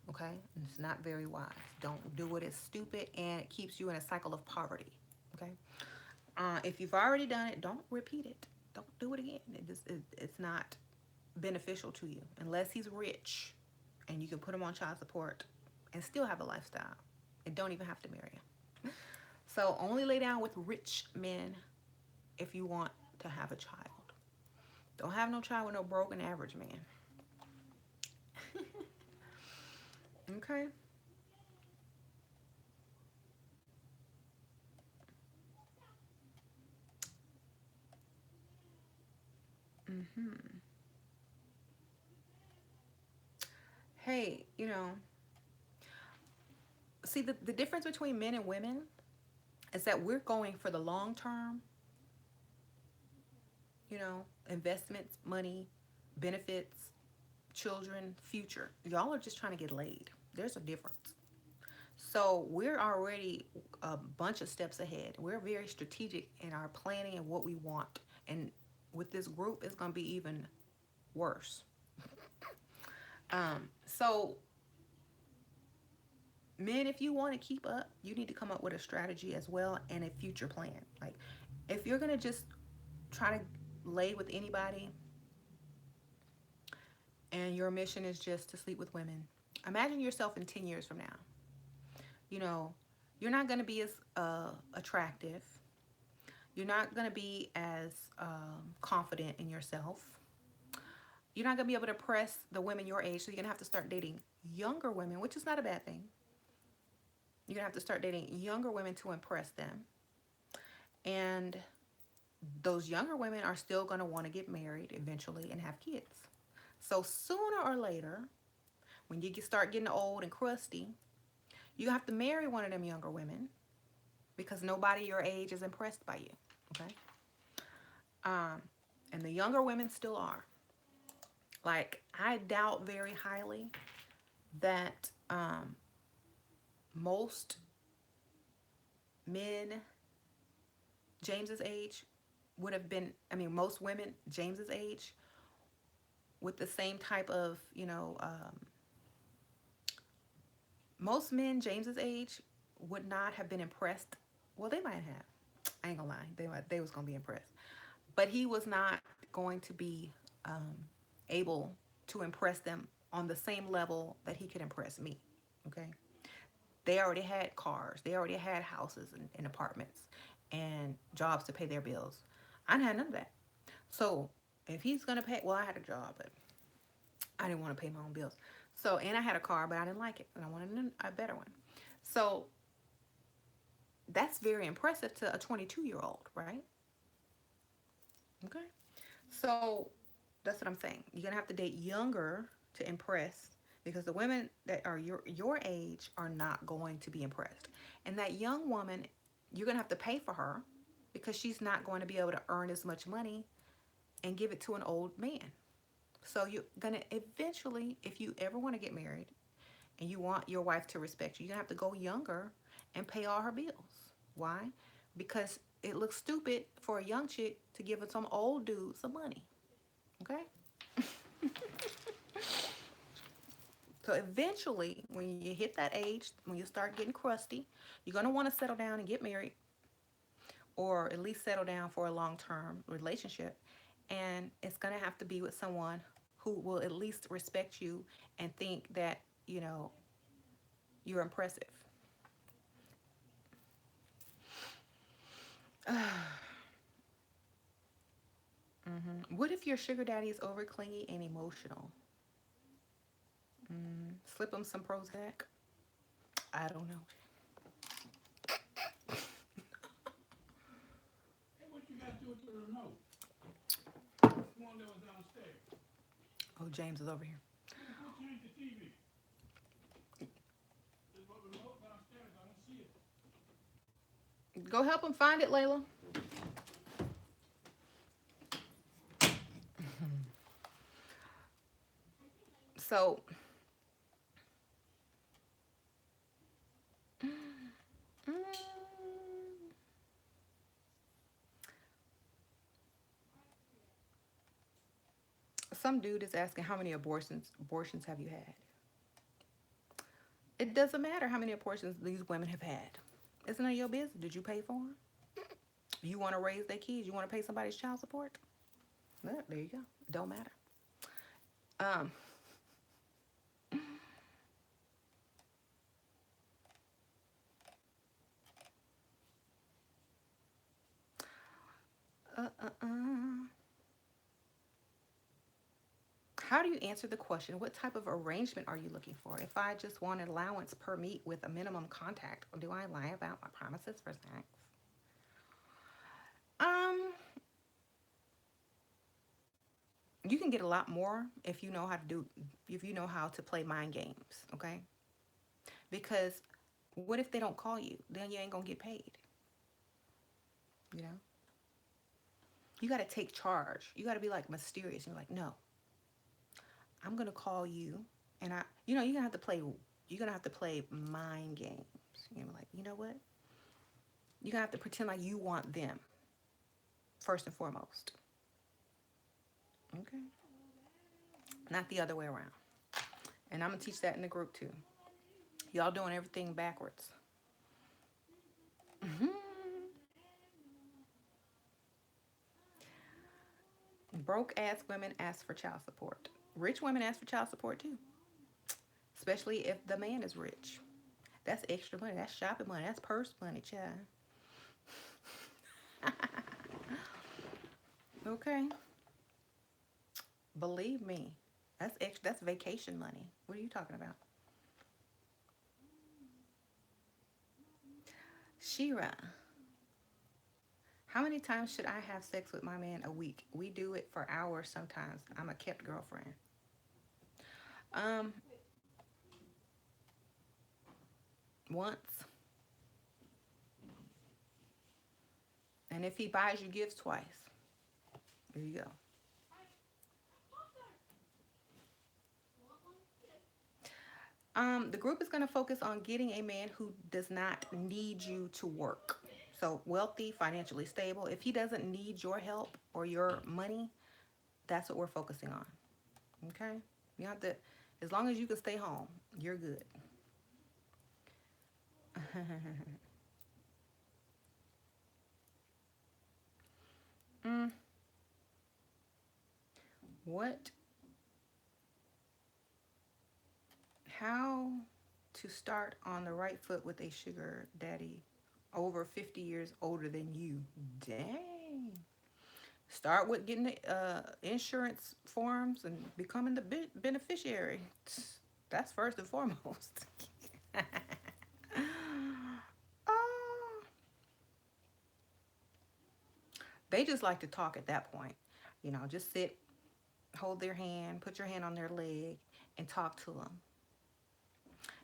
Okay, it's not very wise. Don't do it. It's stupid, and it keeps you in a cycle of poverty. Okay. If you've already done it, don't repeat it. Don't do it again. It's not beneficial to you unless he's rich and you can put him on child support and still have a lifestyle and don't even have to marry him. So only lay down with rich men if you want to have a child. Don't have no child with no broken average man. Okay. Hmm. Hey, see, the difference between men and women is that we're going for the long term, investments, money, benefits, children, future. Y'all are just trying to get laid. There's a difference. So we're already a bunch of steps ahead. We're very strategic in our planning and what we want. And with this group, it's going to be even worse. So men, if you want to keep up, you need to come up with a strategy as well and a future plan. Like, if you're going to just try to lay with anybody and your mission is just to sleep with women. Imagine yourself in 10 years from now. You know, you're not going to be as attractive. You're not going to be as confident in yourself. You're not going to be able to press the women your age, so you're going to have to start dating younger women, which is not a bad thing. You're going to have to start dating younger women to impress them. And those younger women are still going to want to get married eventually and have kids. So sooner or later, when you start getting old and crusty, you have to marry one of them younger women because nobody your age is impressed by you. Okay. Um, and the younger women still are. Like, I doubt very highly that most men James's age would have been, I mean, most women James's age with the same type of, most men James's age would not have been impressed. Well, they might have. I ain't gonna lie. They was gonna be impressed. But he was not going to be able to impress them on the same level that he could impress me. Okay. They already had cars. They already had houses and apartments and jobs to pay their bills. I didn't have none of that. So if he's gonna pay, well, I had a job, but I didn't want to pay my own bills. So, and I had a car, but I didn't like it, and I wanted a better one. So that's very impressive to a 22-year-old, right? Okay. So that's what I'm saying. You're gonna have to date younger to impress because the women that are your age are not going to be impressed. And that young woman, you're gonna have to pay for her because she's not going to be able to earn as much money and give it to an old man. So you're gonna eventually, if you ever want to get married and you want your wife to respect you, you're gonna have to go younger and pay all her bills. Why? Because it looks stupid for a young chick to give some old dude some money. Okay? So eventually, when you hit that age, when you start getting crusty, you're going to want to settle down and get married, or at least settle down for a long-term relationship. And it's going to have to be with someone who will at least respect you and think that, you're impressive. What if your sugar daddy is over clingy and emotional? Slip him some Prozac? I don't know. Hey, what you got to do with the remote? The one that was downstairs. Oh, James is over here. Yeah, go change the TV. There's a remote downstairs. I don't see it. Go help him find it, Layla. So, some dude is asking how many abortions have you had? It doesn't matter how many abortions these women have had. It's none of your business. Did you pay for them? You want to raise their kids? You want to pay somebody's child support? Well, there you go. It don't matter. Um, uh, uh, uh. How do you answer the question? What type of arrangement are you looking for? If I just want an allowance per meet with a minimum contact, do I lie about my promises for sex? Um, you can get a lot more if you know how to play mind games, okay? Because what if they don't call you? Then you ain't gonna get paid. You know, you got to take charge. You got to be like mysterious. You're like, no, I'm gonna call you, and you're gonna have to play. You're gonna have to play mind games. You're like, you know what? You're gonna have to pretend like you want them first and foremost. Okay, not the other way around. And I'm gonna teach that in the group too. Y'all doing everything backwards. Broke ass women ask for child support. Rich women ask for child support too, especially if the man is rich. That's extra money. That's shopping money. That's purse money, child. Okay, believe me, that's extra. That's vacation money. What are you talking about, Shira? How many times should I have sex with my man a week? We do it for hours sometimes. I'm a kept girlfriend. Um, once, and if he buys you gifts twice, there you go. The group is going to focus on getting a man who does not need you to work. So wealthy, financially stable. If he doesn't need your help or your money, that's what we're focusing on. Okay? You have to, as long as you can stay home, you're good. mm, what? How to start on the right foot with a sugar daddy over 50 years older than you? Dang. Start with getting the insurance forms and becoming the beneficiary. That's first and foremost. Oh, they just like to talk at that point. Just sit, hold their hand, put your hand on their leg, and talk to them.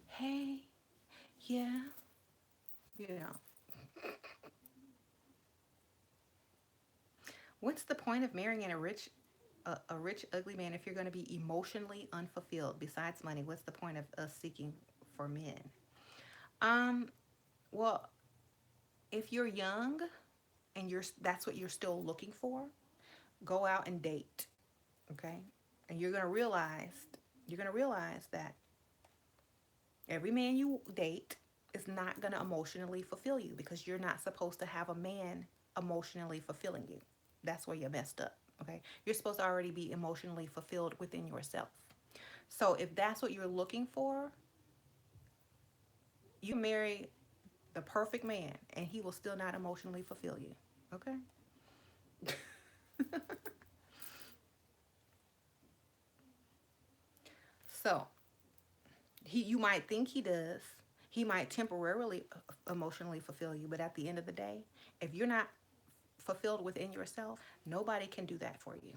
Hey, yeah, you know. What's the point of marrying a rich ugly man if you're going to be emotionally unfulfilled? Besides money, what's the point of us seeking for men? Um, well, if you're young and that's what you're still looking for, go out and date, okay? And you're going to realize that every man you date is not going to emotionally fulfill you because you're not supposed to have a man emotionally fulfilling you. That's where you messed up, okay? You're supposed to already be emotionally fulfilled within yourself. So if that's what you're looking for, you can marry the perfect man and he will still not emotionally fulfill you, okay? So you might think he does. He might temporarily emotionally fulfill you, but at the end of the day, if you're not fulfilled within yourself, nobody can do that for you.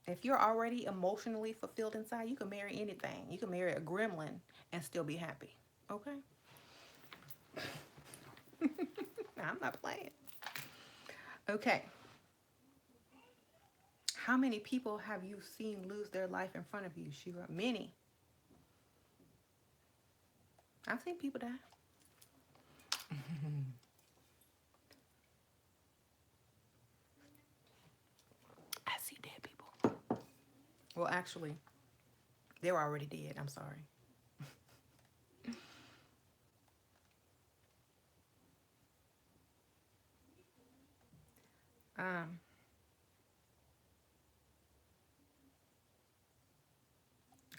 If you're already emotionally fulfilled inside, you can marry anything. You can marry a gremlin and still be happy. Okay? I'm not playing. Okay. How many people have you seen lose their life in front of you, Shira? Many. I've seen people die. I see dead people. Well, actually, they were already dead. I'm sorry. Um,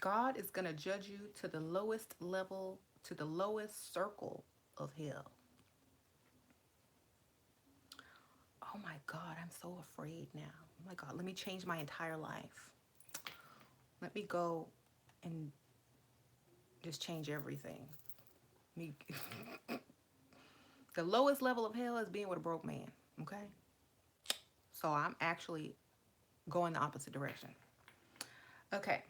God is going to judge you to the lowest level, to the lowest circle of hell. Oh my God, I'm so afraid now. Oh my God, let me change my entire life. Let me go and just change everything. Me, the lowest level of hell is being with a broke man. Okay, so I'm actually going the opposite direction. Okay.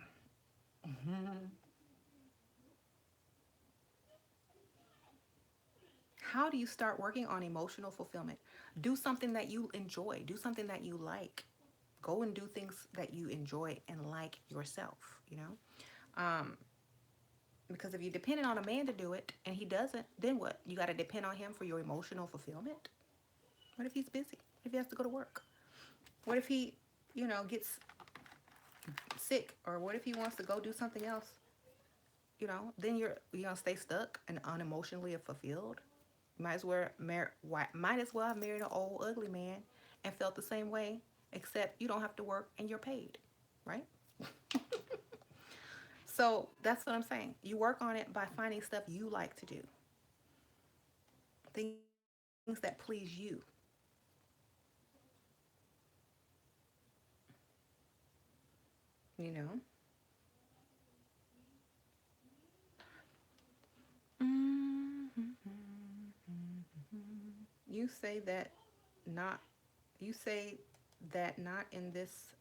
How do you start working on emotional fulfillment? Do something that you enjoy. Do something that you like. Go and do things that you enjoy and like yourself. You know, because if you're dependent on a man to do it and he doesn't, then what? You got to depend on him for your emotional fulfillment. What if he's busy? What if he has to go to work? What if he, gets sick? Or what if he wants to go do something else? Then you're gonna stay stuck and unemotionally fulfilled. Might as well have married an old ugly man and felt the same way except you don't have to work and you're paid, right? So that's what I'm saying. You work on it by finding stuff you like to do, things that please you, you know? You say that not you say that not in this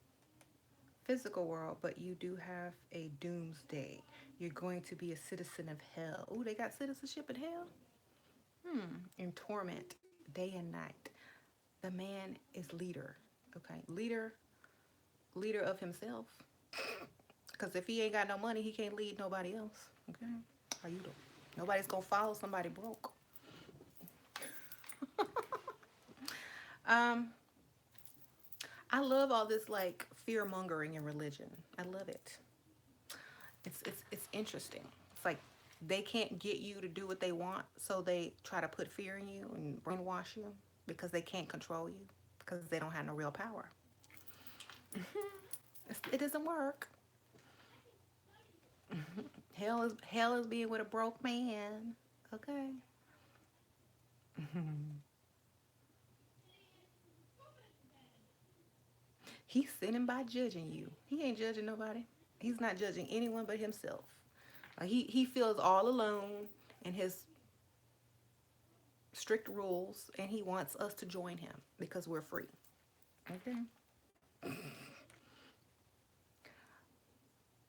physical world, but you do have a doomsday. You're going to be a citizen of hell. Oh, they got citizenship in hell? In torment day and night. The man is leader. Okay, leader of himself. Because if he ain't got no money, he can't lead nobody else. Okay, how you doing? Nobody's gonna follow somebody broke. Um, I love all this like fear mongering in religion. I love it. It's interesting. It's like they can't get you to do what they want, so they try to put fear in you and brainwash you because they can't control you because they don't have no real power. It doesn't work. Hell is being with a broke man. Okay. He's sinning by judging you. He ain't judging nobody. He's not judging anyone but himself. He feels all alone in his strict rules, and he wants us to join him because we're free. Okay.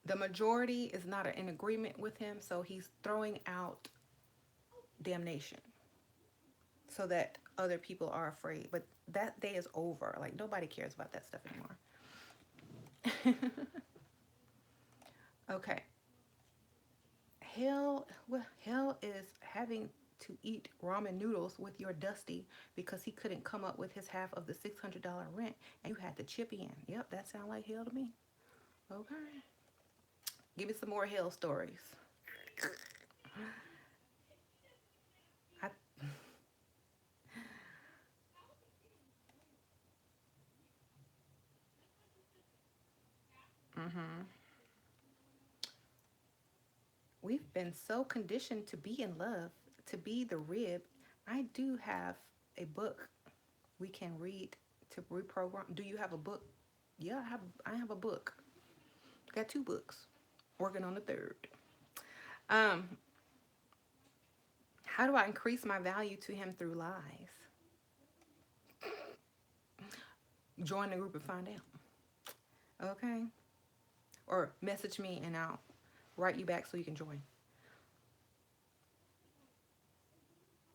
The majority is not in agreement with him, so he's throwing out damnation so that other people are afraid. But that day is over. Like nobody cares about that stuff anymore. Okay. Hell is having to eat ramen noodles with your Dusty because he couldn't come up with his half of the $600 rent and you had to chip in. Yep, that sounds like hell to me. Okay. Give me some more hell stories. I, mm-hmm. We've been so conditioned to be in love, to be the rib. I do have a book we can read to reprogram. Do you have a book? Yeah, I have a book. Got two books. Working on the third. Um, how do I increase my value to him through lies? Join the group and find out. Okay? Or message me and I'll write you back so you can join.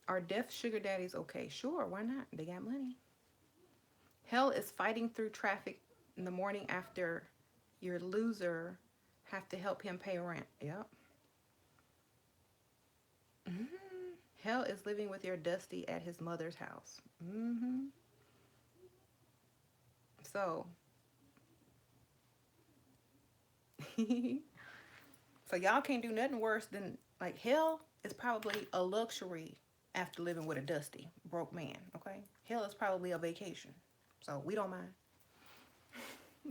Are deaf sugar daddies okay? Sure, why not? They got money. Hell is fighting through traffic in the morning after your loser have to help him pay rent. Yep. Mm-hmm. Hell is living with your Dusty at his mother's house. Mm-hmm. So, so y'all can't do nothing worse than like hell is probably a luxury after living with a Dusty broke man. Okay, hell is probably a vacation, so we don't mind.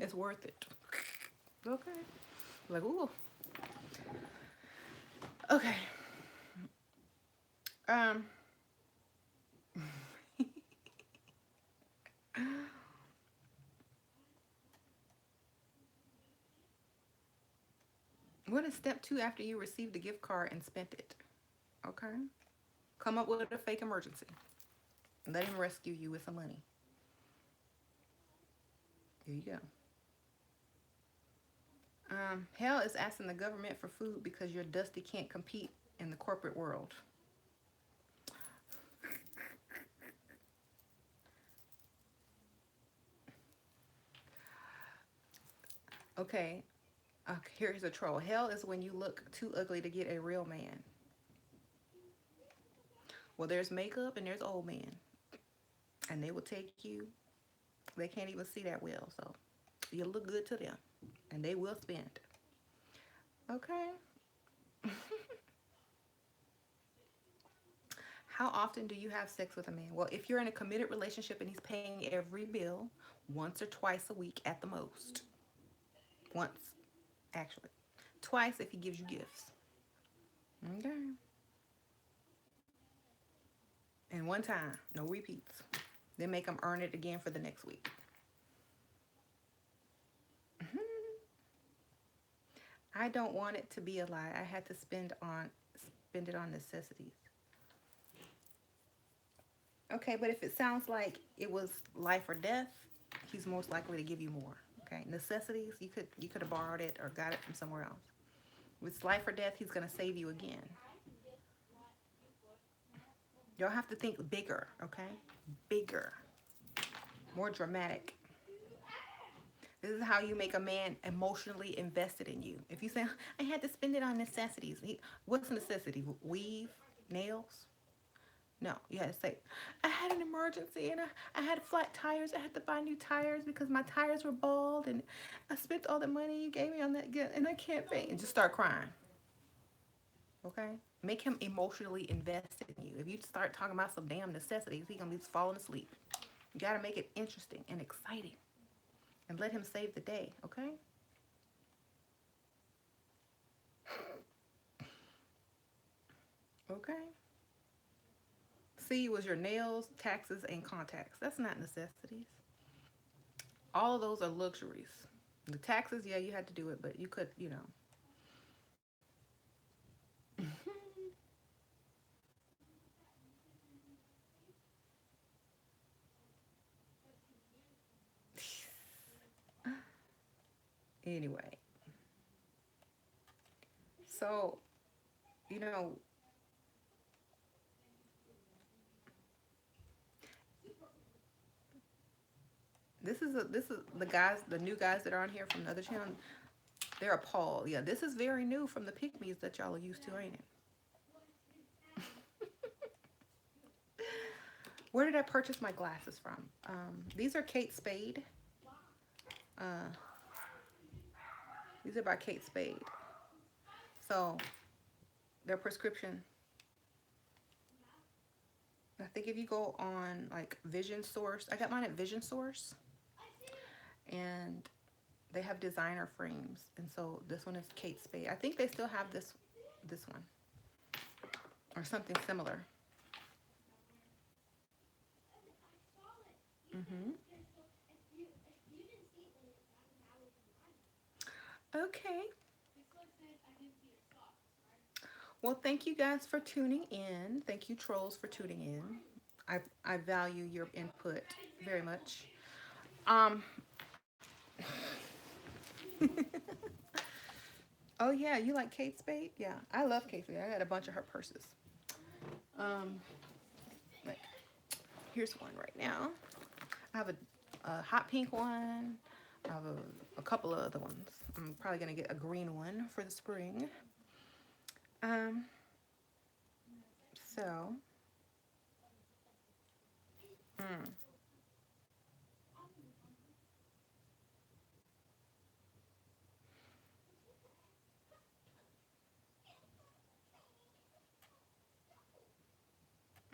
It's worth it. Okay, like ooh. Okay. Um. What is step two after you received the gift card and spent it? Okay. Come up with a fake emergency. Let him rescue you with some money. There you go. Hell is asking the government for food because your Dusty can't compete in the corporate world. Okay. Here's a troll. Hell is when you look too ugly to get a real man. Well, there's makeup and there's old men, and they will take you. They can't even see that well, so you look good to them, and they will spend. Okay. How often do you have sex with a man? Well, if you're in a committed relationship and he's paying every bill, once or twice a week at the most. Once, actually. Twice if he gives you gifts. Okay. And one time, no repeats. Then make him earn it again for the next week. I don't want it to be a lie. I had to spend it on necessities. Okay, but if it sounds like it was life or death, he's most likely to give you more. Okay, necessities, you could have borrowed it or got it from somewhere else. If it's life or death, he's gonna save you again. You'll have to think bigger. Okay, bigger, more dramatic. This is how you make a man emotionally invested in you. If you say, I had to spend it on necessities. What's necessity? Weave, nails? No, you had to say, I had an emergency and I had flat tires. I had to buy new tires because my tires were bald and I spent all the money you gave me on that and I can't pay. And just start crying. Okay? Make him emotionally invested in you. If you start talking about some damn necessities, he's going to be falling asleep. You got to make it interesting and exciting and let him save the day. Okay? Okay? C was your nails, taxes, and contacts. That's not necessities. All of those are luxuries. The taxes, yeah, you had to do it, but you could, anyway. So, you know, this is the new guys that are on here from the other channel. They're appalled. Yeah, this is very new from the pygmies that y'all are used to, ain't it? Where did I purchase my glasses from? These are Kate Spade. Uh, these are by Kate Spade. So their prescription. I think if you go on like Vision Source, I got mine at Vision Source, and they have designer frames, and so this one is Kate Spade. I think they still have this one or something similar. Mm-hmm. Okay. Well, thank you guys for tuning in. Thank you, trolls, for tuning in. I value your input very much. Um. Oh yeah, you like Kate Spade? Yeah, I love Kate Spade. I got a bunch of her purses. Um. Like, here's one right now. I have a hot pink one. I have a couple of other ones. I'm probably gonna get a green one for the spring. Um. So. Mm,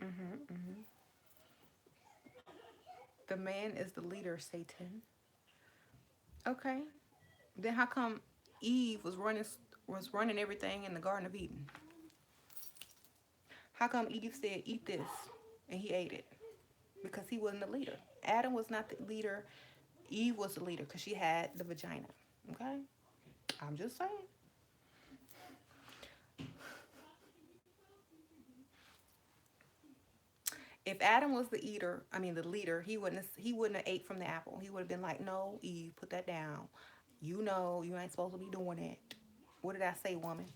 mm-hmm, mm-hmm. The man is the leader, Satan. Okay. Then how come Eve was running everything in the Garden of Eden? How come Eve said, "Eat this," and he ate it? Because he wasn't the leader. Adam was not the leader. Eve was the leader because she had the vagina. Okay. I'm just saying. If Adam was the leader, he wouldn't have ate from the apple. He would have been like, "No, Eve, put that down. You know you ain't supposed to be doing that." What did I say, woman?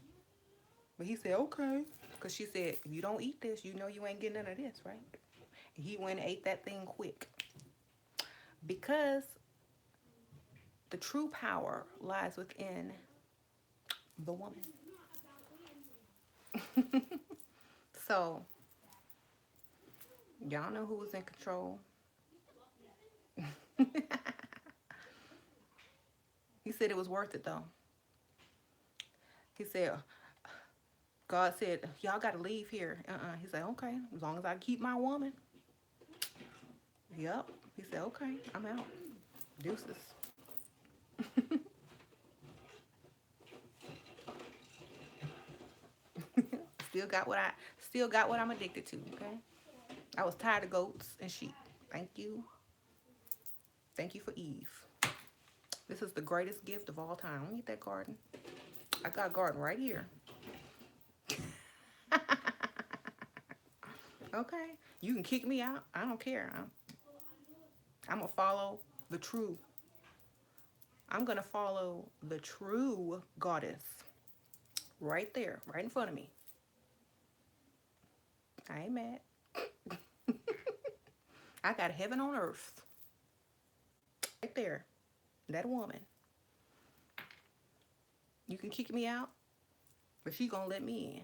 But he said, "Okay," because she said, "If you don't eat this, you know you ain't getting none of this, right?" And he went and ate that thing quick because the true power lies within the woman. So y'all know who was in control. He said it was worth it though. He said God said, y'all got to leave here. He said, okay, as long as I keep my woman. Yep. He said, okay, I'm out. Deuces. Still got what I'm addicted to, okay? I was tired of goats and sheep. Thank you. Thank you for Eve. This is the greatest gift of all time. Let me get that garden. I got a garden right here. Okay. You can kick me out. I don't care. I'm going to follow the true. I'm going to follow the true goddess right there, right in front of me. I ain't mad. I got heaven on earth right there. That woman. You can kick me out, but she going to let me in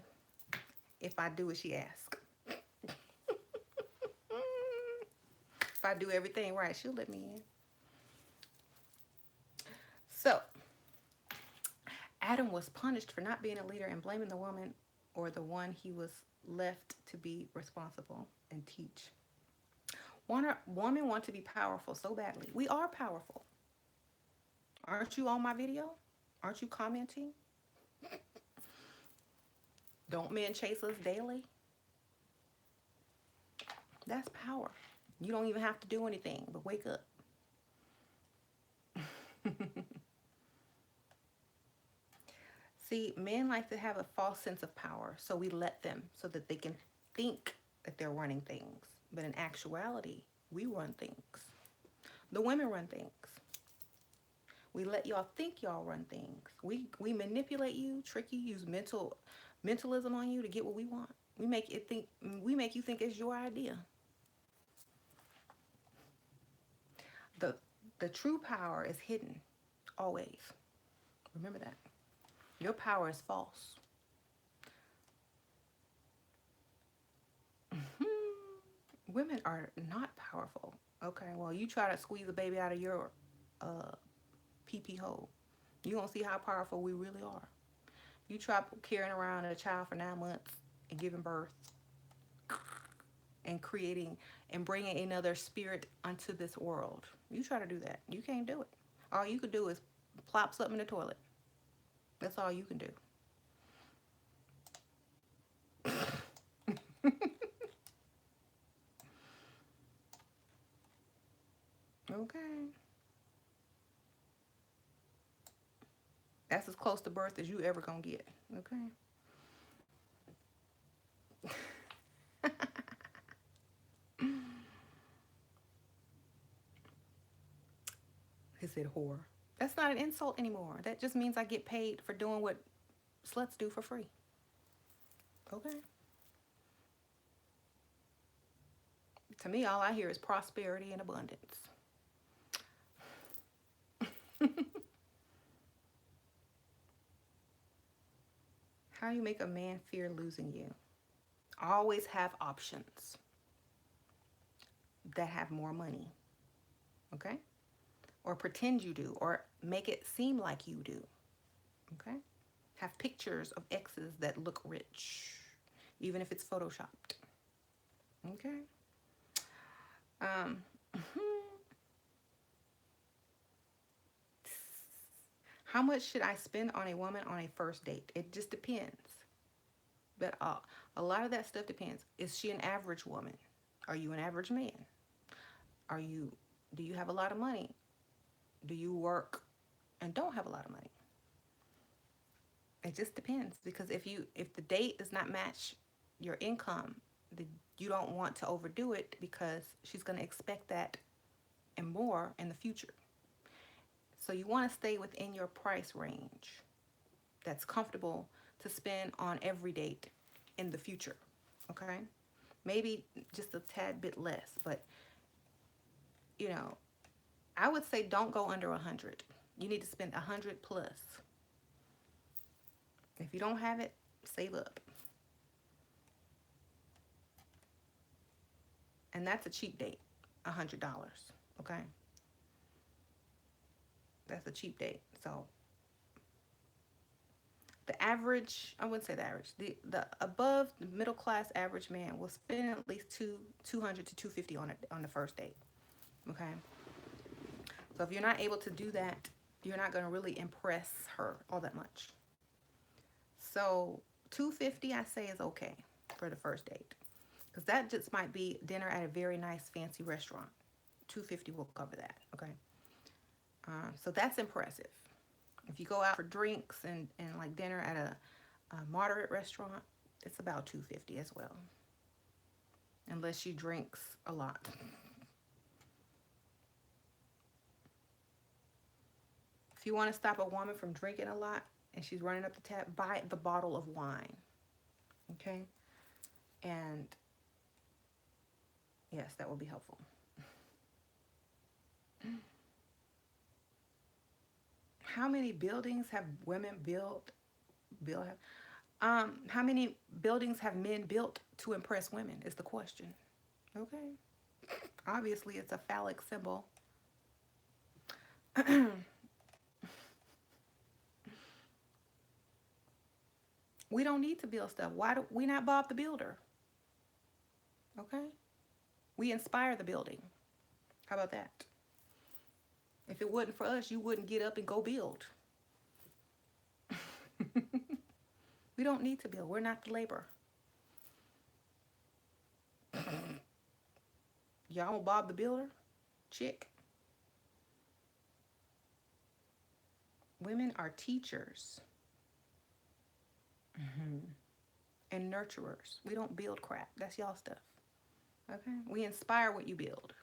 if I do what she asks. If I do everything right, she'll let me in. So, Adam was punished for not being a leader and blaming the woman or the one he was left to be responsible and teach. Women want to be powerful so badly. We are powerful. Aren't you on my video? Aren't you commenting? Don't men chase us daily? That's power. You don't even have to do anything but wake up. See, men like to have a false sense of power, so we let them so that they can think that they're running things. But in actuality, we run things. The women run things. We let y'all think y'all run things. We manipulate you, trick you, use mentalism on you to get what we want. We make you think it's your idea. The the true power is hidden always. Remember that. Your power is false. Women are not powerful. Okay, well, you try to squeeze a baby out of your uh, pee pee hole. You gonna see how powerful we really are. You try carrying around a child for 9 months and giving birth and creating and bringing another spirit unto this world. You try to do that. You can't do it. All you could do is plop something in the toilet. That's all you can do. Okay. That's as close to birth as you ever gonna get. Okay. He said whore. That's not an insult anymore. That just means I get paid for doing what sluts do for free. Okay. To me, all I hear is prosperity and abundance. How you make a man fear losing you? Always have options that have more money. Okay? Or pretend you do, or make it seem like you do. Okay? Have pictures of exes that look rich, even if it's photoshopped. Okay? Um, how much should I spend on a woman on a first date? It just depends. But a lot of that stuff depends. Is she an average woman? Are you an average man? Do you have a lot of money? Do you work and don't have a lot of money? It just depends, because if the date does not match your income, you don't want to overdo it, because she's going to expect that and more in the future. So you want to stay within your price range that's comfortable to spend on every date in the future. Okay? Maybe just a tad bit less, but you know, I would say don't go under 100. You need to spend 100 plus. If you don't have it, save up. And that's a cheap date, $100. Okay? That's a cheap date. So The average, I wouldn't say the average, the above the middle class average man will spend at least 200 to 250 on the first date. Okay. So if you're not able to do that, you're not going to really impress her all that much. So 250 I say is okay for the first date. Because that just might be dinner at a very nice fancy restaurant. 250 will cover that. Okay. So that's impressive. If you go out for drinks and like dinner at a moderate restaurant, it's about 250 as well. Unless she drinks a lot. If you want to stop a woman from drinking a lot and she's running up the tab, buy the bottle of wine. Okay? And yes, that will be helpful. How many buildings have women built how many buildings have men built to impress women is the question. Okay. Obviously it's a phallic symbol. We don't need to build stuff. Why do we not Bob the Builder? Okay? We inspire the building. How about that? If it wasn't for us, you wouldn't get up and go build. We don't need to build. We're not the labor. Y'all Bob the Builder? Chick. Women are teachers and nurturers. We don't build crap. That's y'all stuff. Okay? We inspire what you build.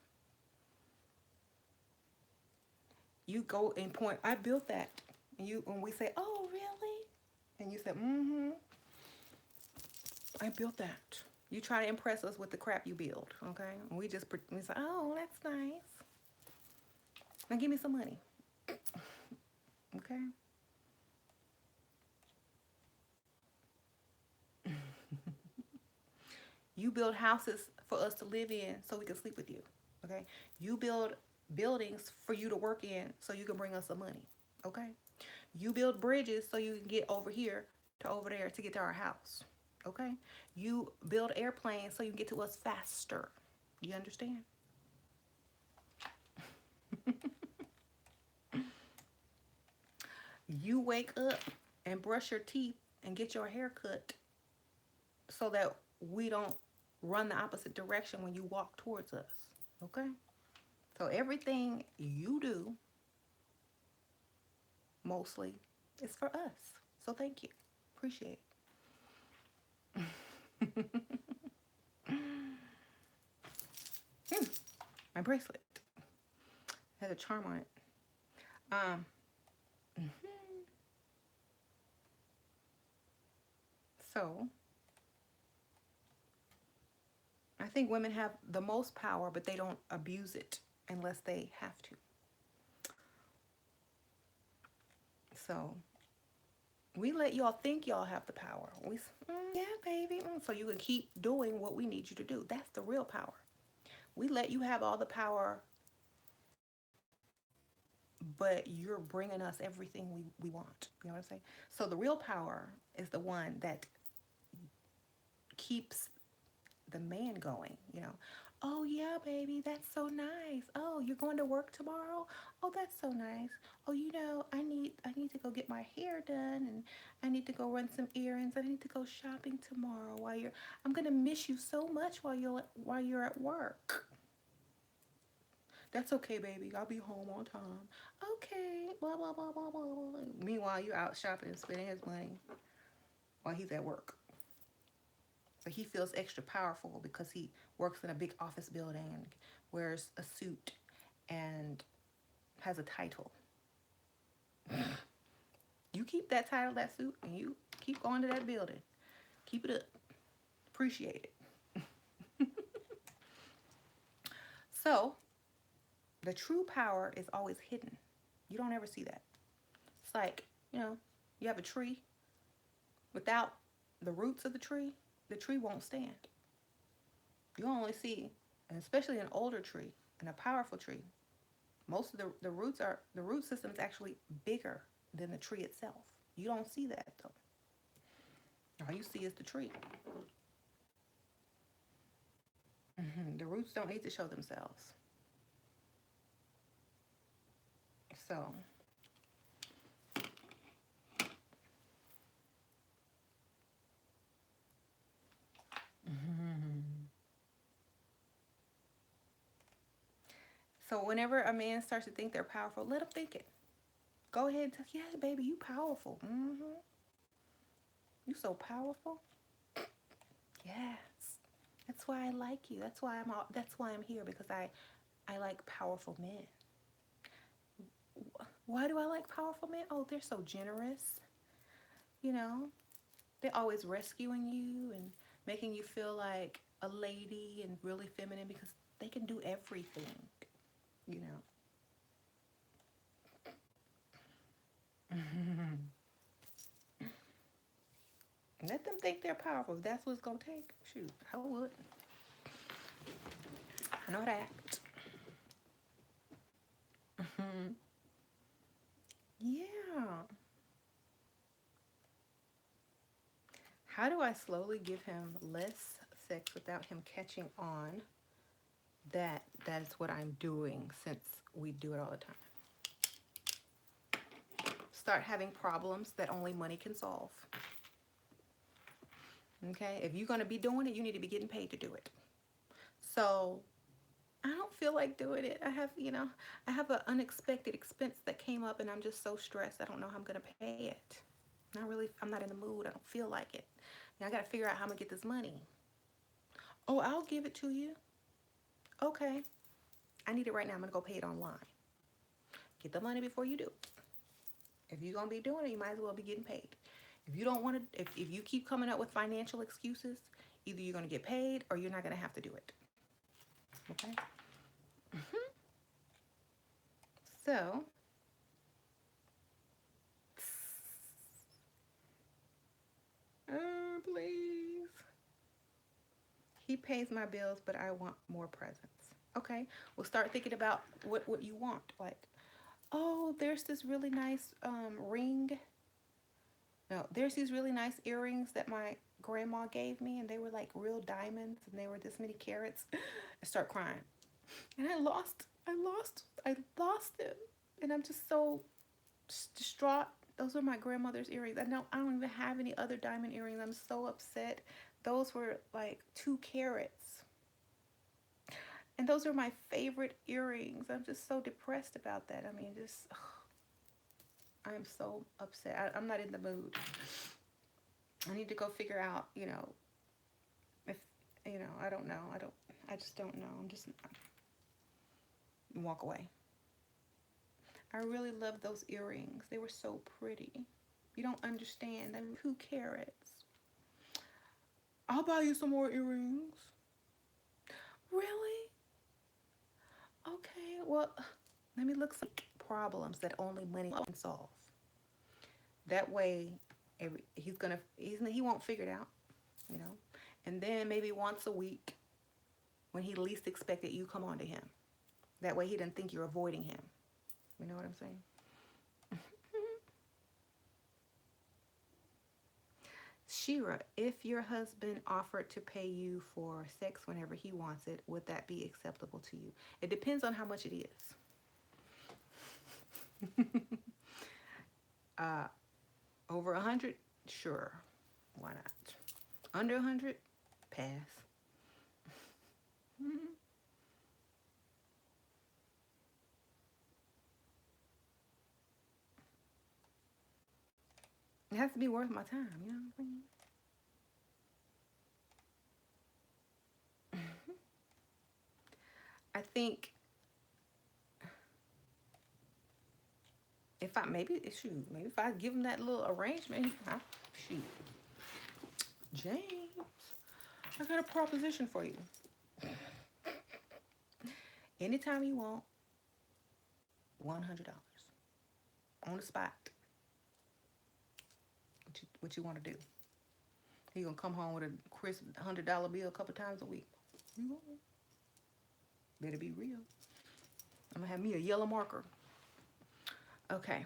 You go and point, I built that. And you when we say, oh really? And you say, I built that. You try to impress us with the crap you build, okay? And we say, oh, that's nice. Now give me some money, okay? You build houses for us to live in so we can sleep with you, okay? You build buildings for you to work in so you can bring us some money, okay? You build bridges so you can get over here to over there to get to our house, okay? You build airplanes so you can get to us faster. You understand? You wake up and brush your teeth and get your hair cut so that we don't run the opposite direction when you walk towards us. Okay? So everything you do mostly is for us. So thank you. Appreciate it. My bracelet has a charm on it. Um, so I think women have the most power, but they don't abuse it unless they have to. So we let y'all think y'all have the power. Yeah, baby. So you can keep doing what we need you to do. That's the real power. We let you have all the power, but you're bringing us everything we want. You know what I'm saying? So the real power is the one that keeps the man going, you know. Oh yeah, baby, that's so nice. Oh, you're going to work tomorrow? Oh, that's so nice. Oh, you know, I need to go get my hair done and I need to go run some errands. I need to go shopping tomorrow I'm going to miss you so much while you're at work. That's okay, baby. I'll be home on time. Okay, blah blah blah blah blah. Meanwhile, you're out shopping and spending his money while he's at work. So he feels extra powerful because he works in a big office building and wears a suit and has a title. You keep that title, that suit, and you keep going to that building. Keep it up. Appreciate it. So, the true power is always hidden. You don't ever see that. It's like, you have a tree. Without the roots of the tree won't stand. You only see, and especially an older tree and a powerful tree, most of the root system is actually bigger than the tree itself. You don't see that though. All you see is the tree. The roots don't need to show themselves. So, so whenever a man starts to think they're powerful, let him think it. Go ahead and tell, yeah, baby, you powerful. You so powerful. Yes. That's why I like you. That's why I'm here because I like powerful men. Why do I like powerful men? Oh, they're so generous. You know, they're always rescuing you and making you feel like a lady and really feminine because they can do everything, you know. Let them think they're powerful. If that's what it's gonna take, shoot, I would. I know how to act. Yeah. How do I slowly give him less sex without him catching on that that is what I'm doing since we do it all the time? Start having problems that only money can solve. Okay? If you're going to be doing it, you need to be getting paid to do it. So I don't feel like doing it. I have an unexpected expense that came up and I'm just so stressed. I don't know how I'm going to pay it. I'm not in the mood. I don't feel like it. I got to figure out how I'm going to get this money. Oh, I'll give it to you. Okay. I need it right now. I'm going to go pay it online. Get the money before you do. If you're going to be doing it, you might as well be getting paid. If you don't want to, if you keep coming up with financial excuses, either you're going to get paid or you're not going to have to do it. Okay? So, please. He pays my bills, but I want more presents. Okay, we'll start thinking about what you want. Like, oh, there's this really nice ring. No, there's these really nice earrings that my grandma gave me, and they were like real diamonds, and they were this many carats. I start crying, and I lost them, and I'm just so distraught. Those are my grandmother's earrings. I don't even have any other diamond earrings. I'm so upset. Those were like 2 carats. And those are my favorite earrings. I'm just so depressed about that. I mean, just, I'm so upset. I'm not in the mood. I need to go figure out, if, I don't know. I just don't know. I'm just, walk away. I really love those earrings. They were so pretty. You don't understand. They were 2 carats. I'll buy you some more earrings. Really? Okay. Well, let me look some problems that only money can solve. That way, he won't figure it out, you know. And then maybe once a week, when he least expected, you come on to him. That way, he doesn't think you're avoiding him. You know what I'm saying? Shira, if your husband offered to pay you for sex whenever he wants it, would that be acceptable to you? It depends on how much it is. uh, Over 100, sure, why not? Under 100, pass. It has to be worth my time. You know what I mean? I think maybe if I give him that little arrangement, shoot, James, I got a proposition for you. Anytime you want, $100 on the spot. What you want to do? He gonna come home with a crisp $100 bill a couple times a week. Better be real. I'm gonna have me a yellow marker. Okay.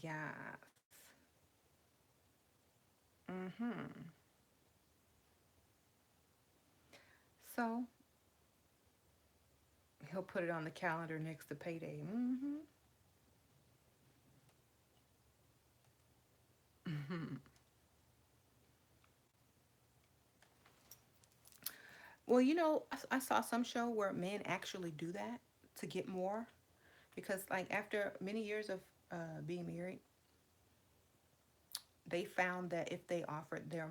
Yes. Mm-hmm. So he'll put it on the calendar next to payday. Mm-hmm. Mm-hmm. Well, I saw some show where men actually do that to get more because, like, after many years of being married, they found that if they offered their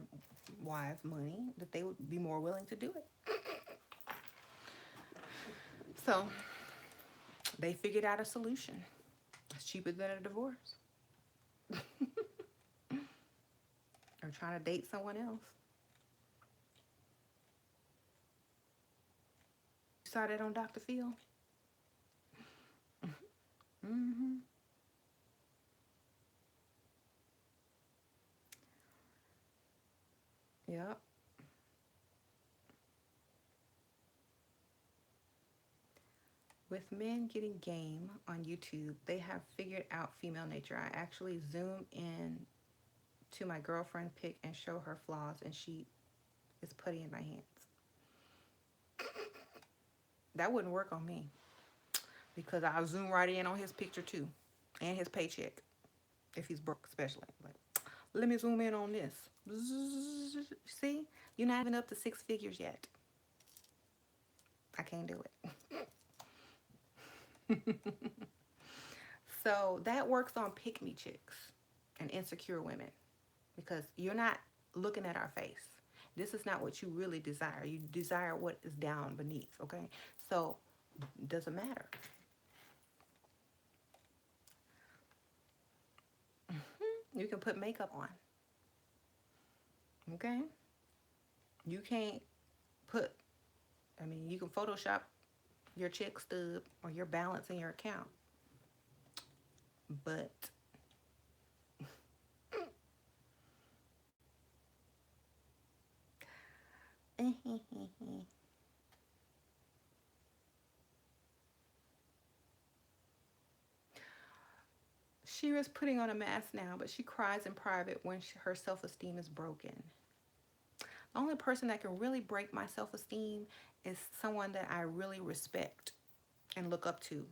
wives money, that they would be more willing to do it. So they figured out a solution. It's cheaper than a divorce or trying to date someone else. You saw that on Dr. Phil? Mm-hmm. Yep. With men getting game on YouTube, they have figured out female nature. I actually zoom in to my girlfriend pic and show her flaws, and she is putty in my hands. That wouldn't work on me because I'll zoom right in on his picture too, and his paycheck if he's broke, especially. Like, let me zoom in on this. See, you're not even up to six figures yet. I can't do it. So that works on pick me chicks and insecure women because you're not looking at our face. This is not what you really desire. You desire what is down beneath, okay? So it doesn't matter. You can put makeup on, okay? You can't put, you can Photoshop your check stub or your balance in your account, but Shira's putting on a mask now, but she cries in private when her self-esteem is broken. The only person that can really break my self-esteem is someone that I really respect and look up to,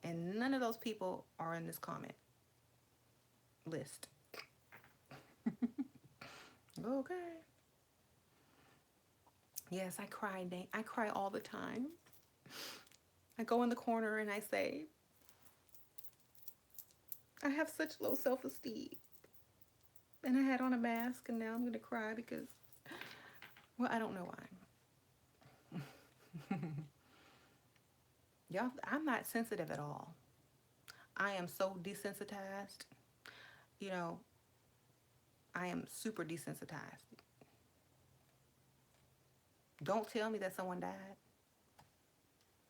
and none of those people are in this comment list. Okay. Yes, I cry. I cry all the time. I go in the corner and I say, I have such low self-esteem. And I had on a mask and now I'm going to cry because, well, I don't know why. Y'all, I'm not sensitive at all. I am so desensitized. You know, I am super desensitized. Don't tell me that someone died.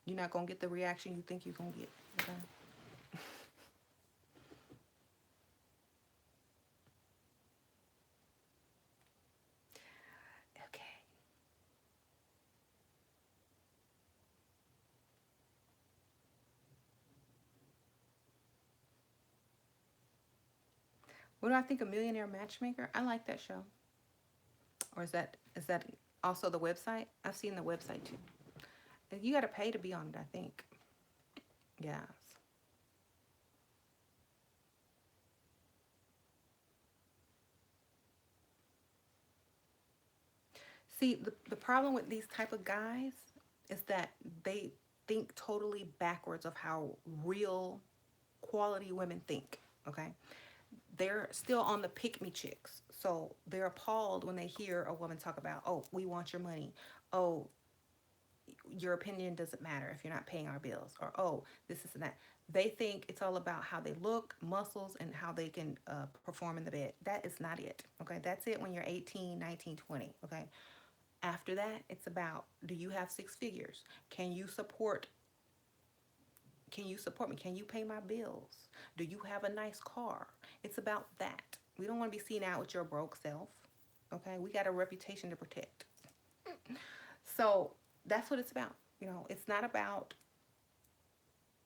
You're not going to get the reaction you think you're going to get. Okay? Okay. What do I think of Millionaire Matchmaker? I like that show. Or is that also the website? I've seen the website too. You got to pay to be on it, I think. Yes. See, the problem with these type of guys is that they think totally backwards of how real quality women think. Okay, they're still on the pick me chicks, so they're appalled when they hear a woman talk about, oh, we want your money, oh, your opinion doesn't matter if you're not paying our bills, or oh, this is and that. They think it's all about how they look, muscles, and how they can perform in the bed. That is not it. Okay, that's it when you're 18, 19, 20. Okay, after that, it's about, do you have six figures? Can you support me? Can you pay my bills? Do you have a nice car? It's about that. We don't want to be seen out with your broke self. Okay? We got a reputation to protect. So that's what it's about. It's not about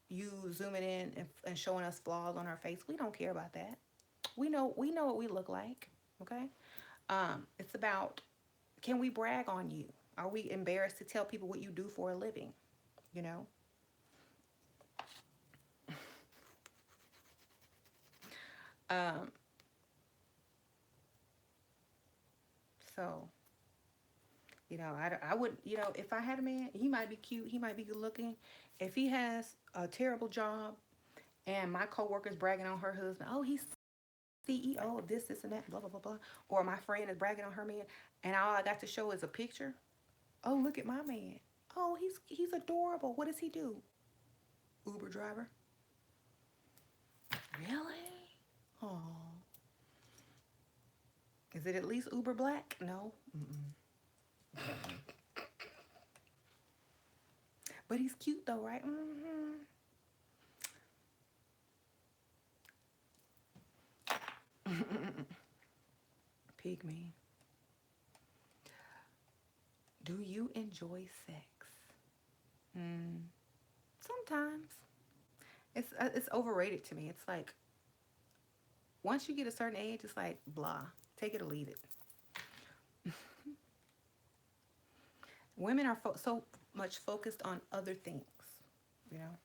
you zooming in and showing us flaws on our face. We don't care about that. We know what we look like. Okay. It's about, can we brag on you? Are we embarrassed to tell people what you do for a living? You know. Um, so I would, if I had a man, he might be cute, he might be good looking. If he has a terrible job and my coworker's bragging on her husband, oh, he's CEO of this and that, blah blah blah blah, or my friend is bragging on her man, and all I got to show is a picture. Oh, look at my man. Oh, he's adorable. What does he do? Uber driver. Really? Oh, is it at least Uber black? No. Mm-mm. But he's cute though, right? Mm-hmm. Pygmy. Do you enjoy sex? Mm, sometimes. It's overrated to me. It's like once you get a certain age, it's like blah. Take it or leave it. Women are so much focused on other things. You know,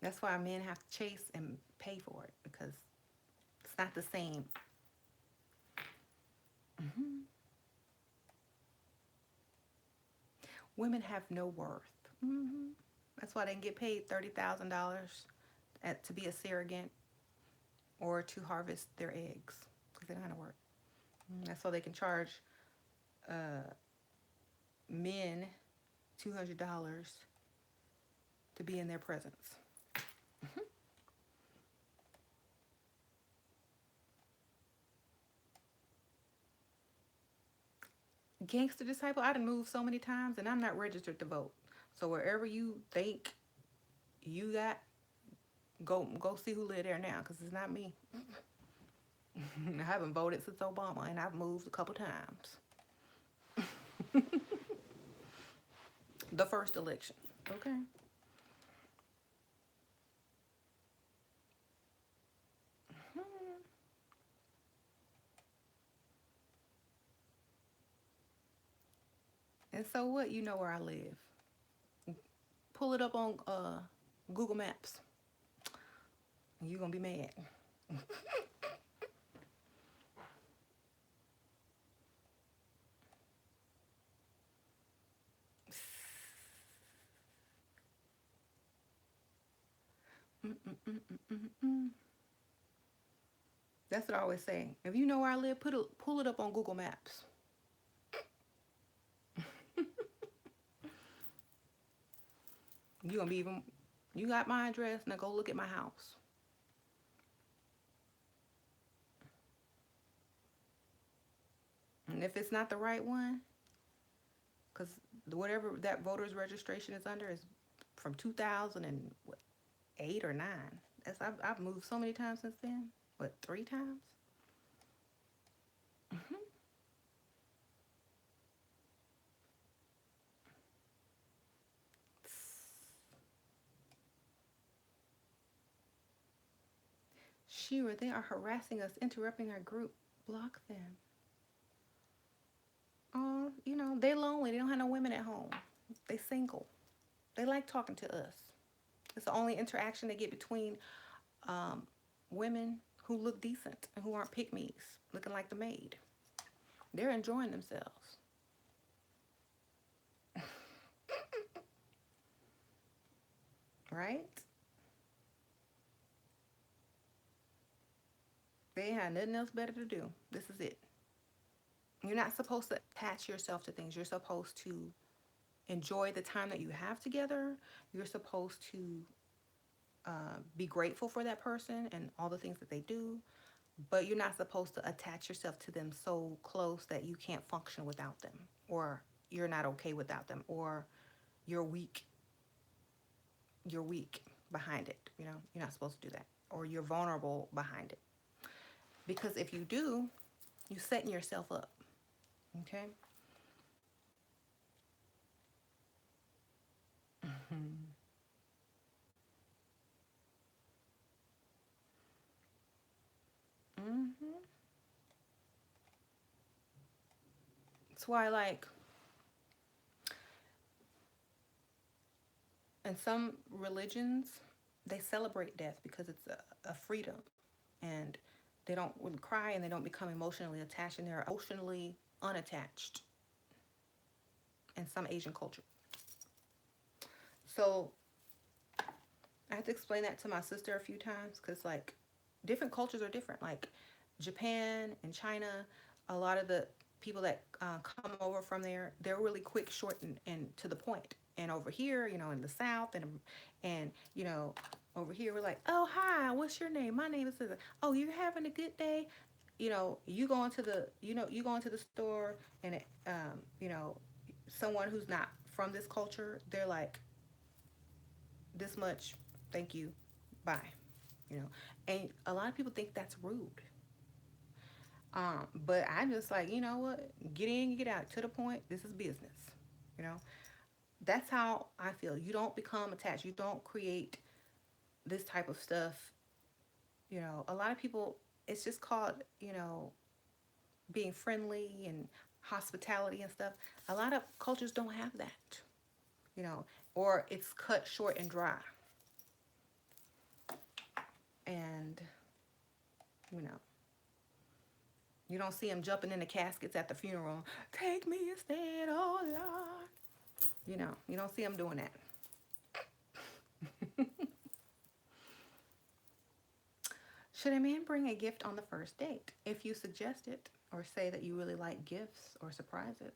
that's why men have to chase and pay for it because it's not the same. Hmm. Women have no worth. Hmm. That's why they can get paid $30,000 to be a surrogate or to harvest their eggs because they don't have to work. That's why they can charge uh, men $200 to be in their presence. Gangster disciple, I done moved so many times and I'm not registered to vote. So wherever you think you got, go see who live there now because it's not me. I haven't voted since Obama and I've moved a couple times. The first election. Okay. And so what? You know where I live. Pull it up on Google Maps and you're going to be mad. Mm-mm-mm-mm-mm. That's what I always say. If you know where I live, pull it up on Google Maps. You gonna be even. You got my address. Now go look at my house. And if it's not the right one, because whatever that voter's registration is under is from 2008 or nine. I've moved so many times since then. What, three times? Hmm. Shira, they are harassing us, interrupting our group. Block them. Oh, they lonely. They don't have no women at home. They single. They like talking to us. It's the only interaction they get between um, women who look decent and who aren't pick me's, looking like the maid. They're enjoying themselves. Right? They ain't had nothing else better to do. This is it. You're not supposed to attach yourself to things. You're supposed to enjoy the time that you have together. You're supposed to be grateful for that person and all the things that they do. But you're not supposed to attach yourself to them so close that you can't function without them, or you're not okay without them, or you're weak. You're weak behind it. You're not supposed to do that, or you're vulnerable behind it. Because if you do, you're setting yourself up. Okay. Mm-hmm. That's why, like, in some religions, they celebrate death because it's a freedom, and they don't really cry and they don't become emotionally attached, and they're emotionally unattached in some Asian culture. So I had to explain that to my sister a few times because, like, different cultures are different. Like, Japan and China, a lot of the people that come over from there, they're really quick, short, and to the point. And over here, in the South, and over here, we're like, oh, hi, what's your name? My name is Susan. Oh, you're having a good day. You go into the store, and someone who's not from this culture, they're like, this much, thank you, bye. And a lot of people think that's rude. But I'm just like, you know what? Get in, get out. To the point. This is business. You know, that's how I feel. You don't become attached. You don't create this type of stuff. A lot of people. It's just called, being friendly and hospitality and stuff. A lot of cultures don't have that. You know, or it's cut short and dry. And you know, you don't see them jumping in the caskets at the funeral. Take me instead, oh Lord. You don't see them doing that. Should a man bring a gift on the first date? If you suggest it or say that you really like gifts or surprises,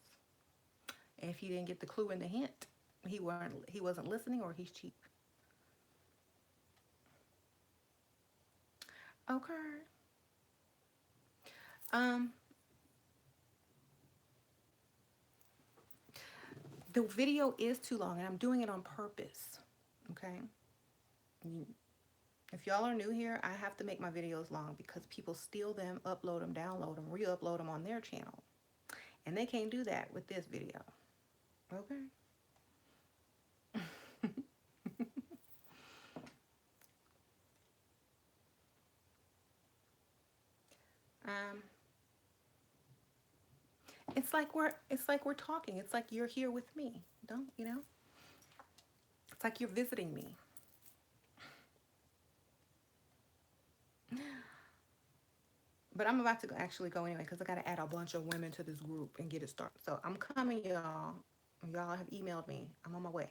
and if you didn't get the clue in the hint, he wasn't listening or he's cheap. Okay. Um, the video is too long, and I'm doing it on purpose. Okay. If y'all are new here, I have to make my videos long because people steal them, upload them, download them, re-upload them on their channel, and they can't do that with this video. Okay. Um, it's like we're talking. It's like you're here with me. Don't you know? It's like you're visiting me. But I'm about to actually go anyway because I got to add a bunch of women to this group and get it started. So I'm coming, y'all. Y'all have emailed me. I'm on my way.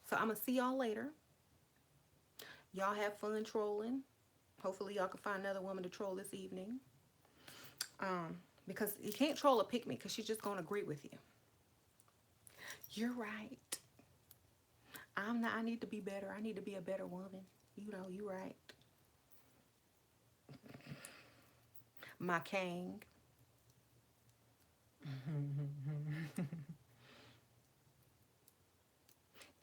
So I'm gonna see y'all later. Y'all have fun trolling. Hopefully y'all can find another woman to troll this evening. Because you can't troll a pick me because she's just gonna agree with you. You're right. I'm not. I need to be better. I need to be a better woman. You're right. My king.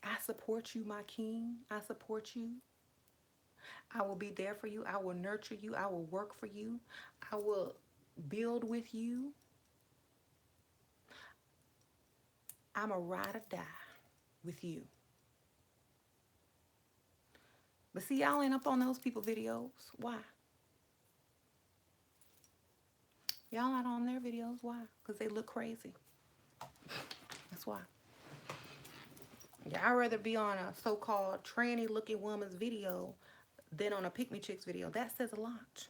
I support you, my king. I support you. I will be there for you. I will nurture you. I will work for you. I will build with you. I'm a ride or die with you. But see, y'all ain't up on those people videos. Why? Y'all not on their videos. Why? Because they look crazy. That's why. Yeah, I'd rather be on a so-called tranny looking woman's video than on a pick me chicks video. That says a lot.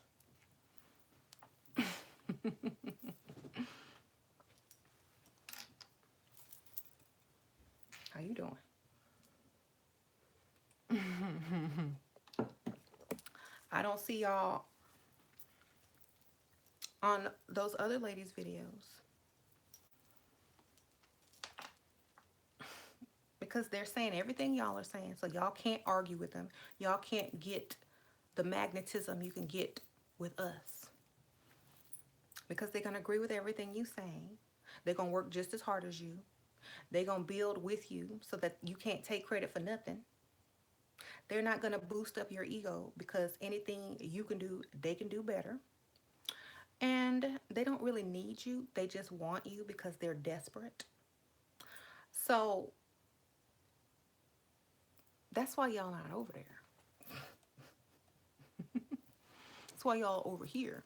How you doing? I don't see y'all on those other ladies' videos because they're saying everything y'all are saying. So y'all can't argue with them. Y'all can't get the magnetism you can get with us because they're going to agree with everything you saying. They're going to work just as hard as you. They're going to build with you so that you can't take credit for nothing. They're not going to boost up your ego because anything you can do, they can do better. And they don't really need you. They just want you because they're desperate. So that's why y'all not over there. That's why y'all over here.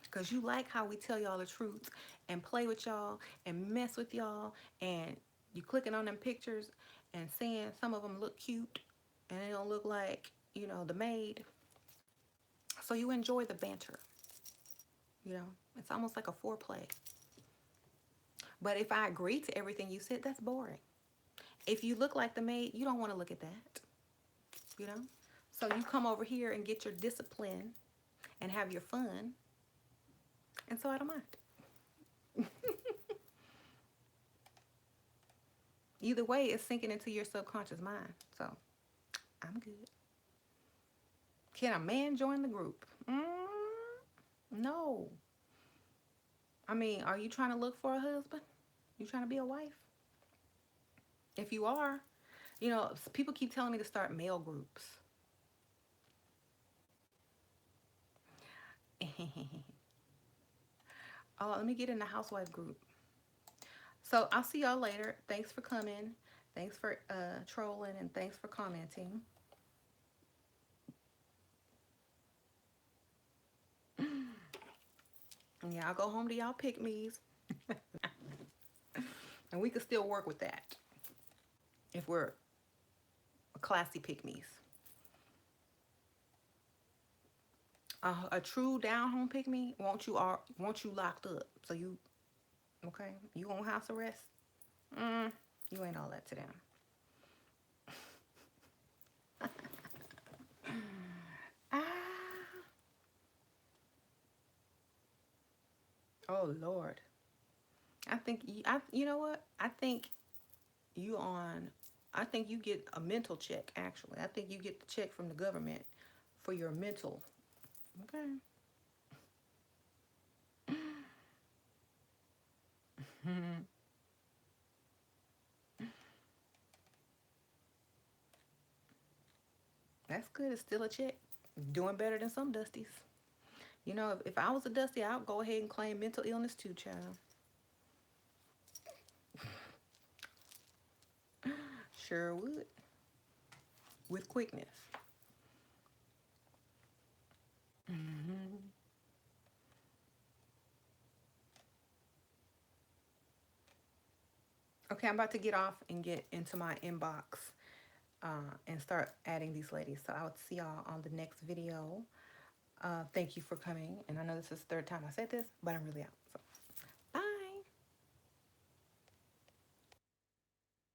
Because you like how we tell y'all the truth and play with y'all and mess with y'all. And you clicking on them pictures and saying some of them look cute and they don't look like, the maid. So you enjoy the banter. It's almost like a foreplay. But if I agree to everything you said, that's boring. If you look like the maid, you don't want to look at that, you know? So you come over here and get your discipline and have your fun. And so I don't mind. Either way, it's sinking into your subconscious mind. So I'm good. Can a man join the group? No. I mean, are you trying to look for a husband? You trying to be a wife? If you are, people keep telling me to start male groups. Oh, let me get in the housewife group. So I'll see y'all later. Thanks for coming. Thanks for trolling and thanks for commenting. Yeah, I'll go home to y'all pick me's. And we can still work with that if we're classy pick me's. A true down home pick me want you locked up. So you okay? You on house arrest? You ain't all that to them. Ah, oh Lord. You know what? You on. I think you get a mental check. Actually, I think you get the check from the government for your mental. Okay. That's good. It's still a check. Doing better than some Dusties. If I was a Dusty, I'd go ahead and claim mental illness too, child. Sure would. With quickness. Okay, I'm about to get off and get into my inbox and start adding these ladies. So I'll see y'all on the next video. Thank you for coming. And I know this is the third time I said this, but I'm really out. So.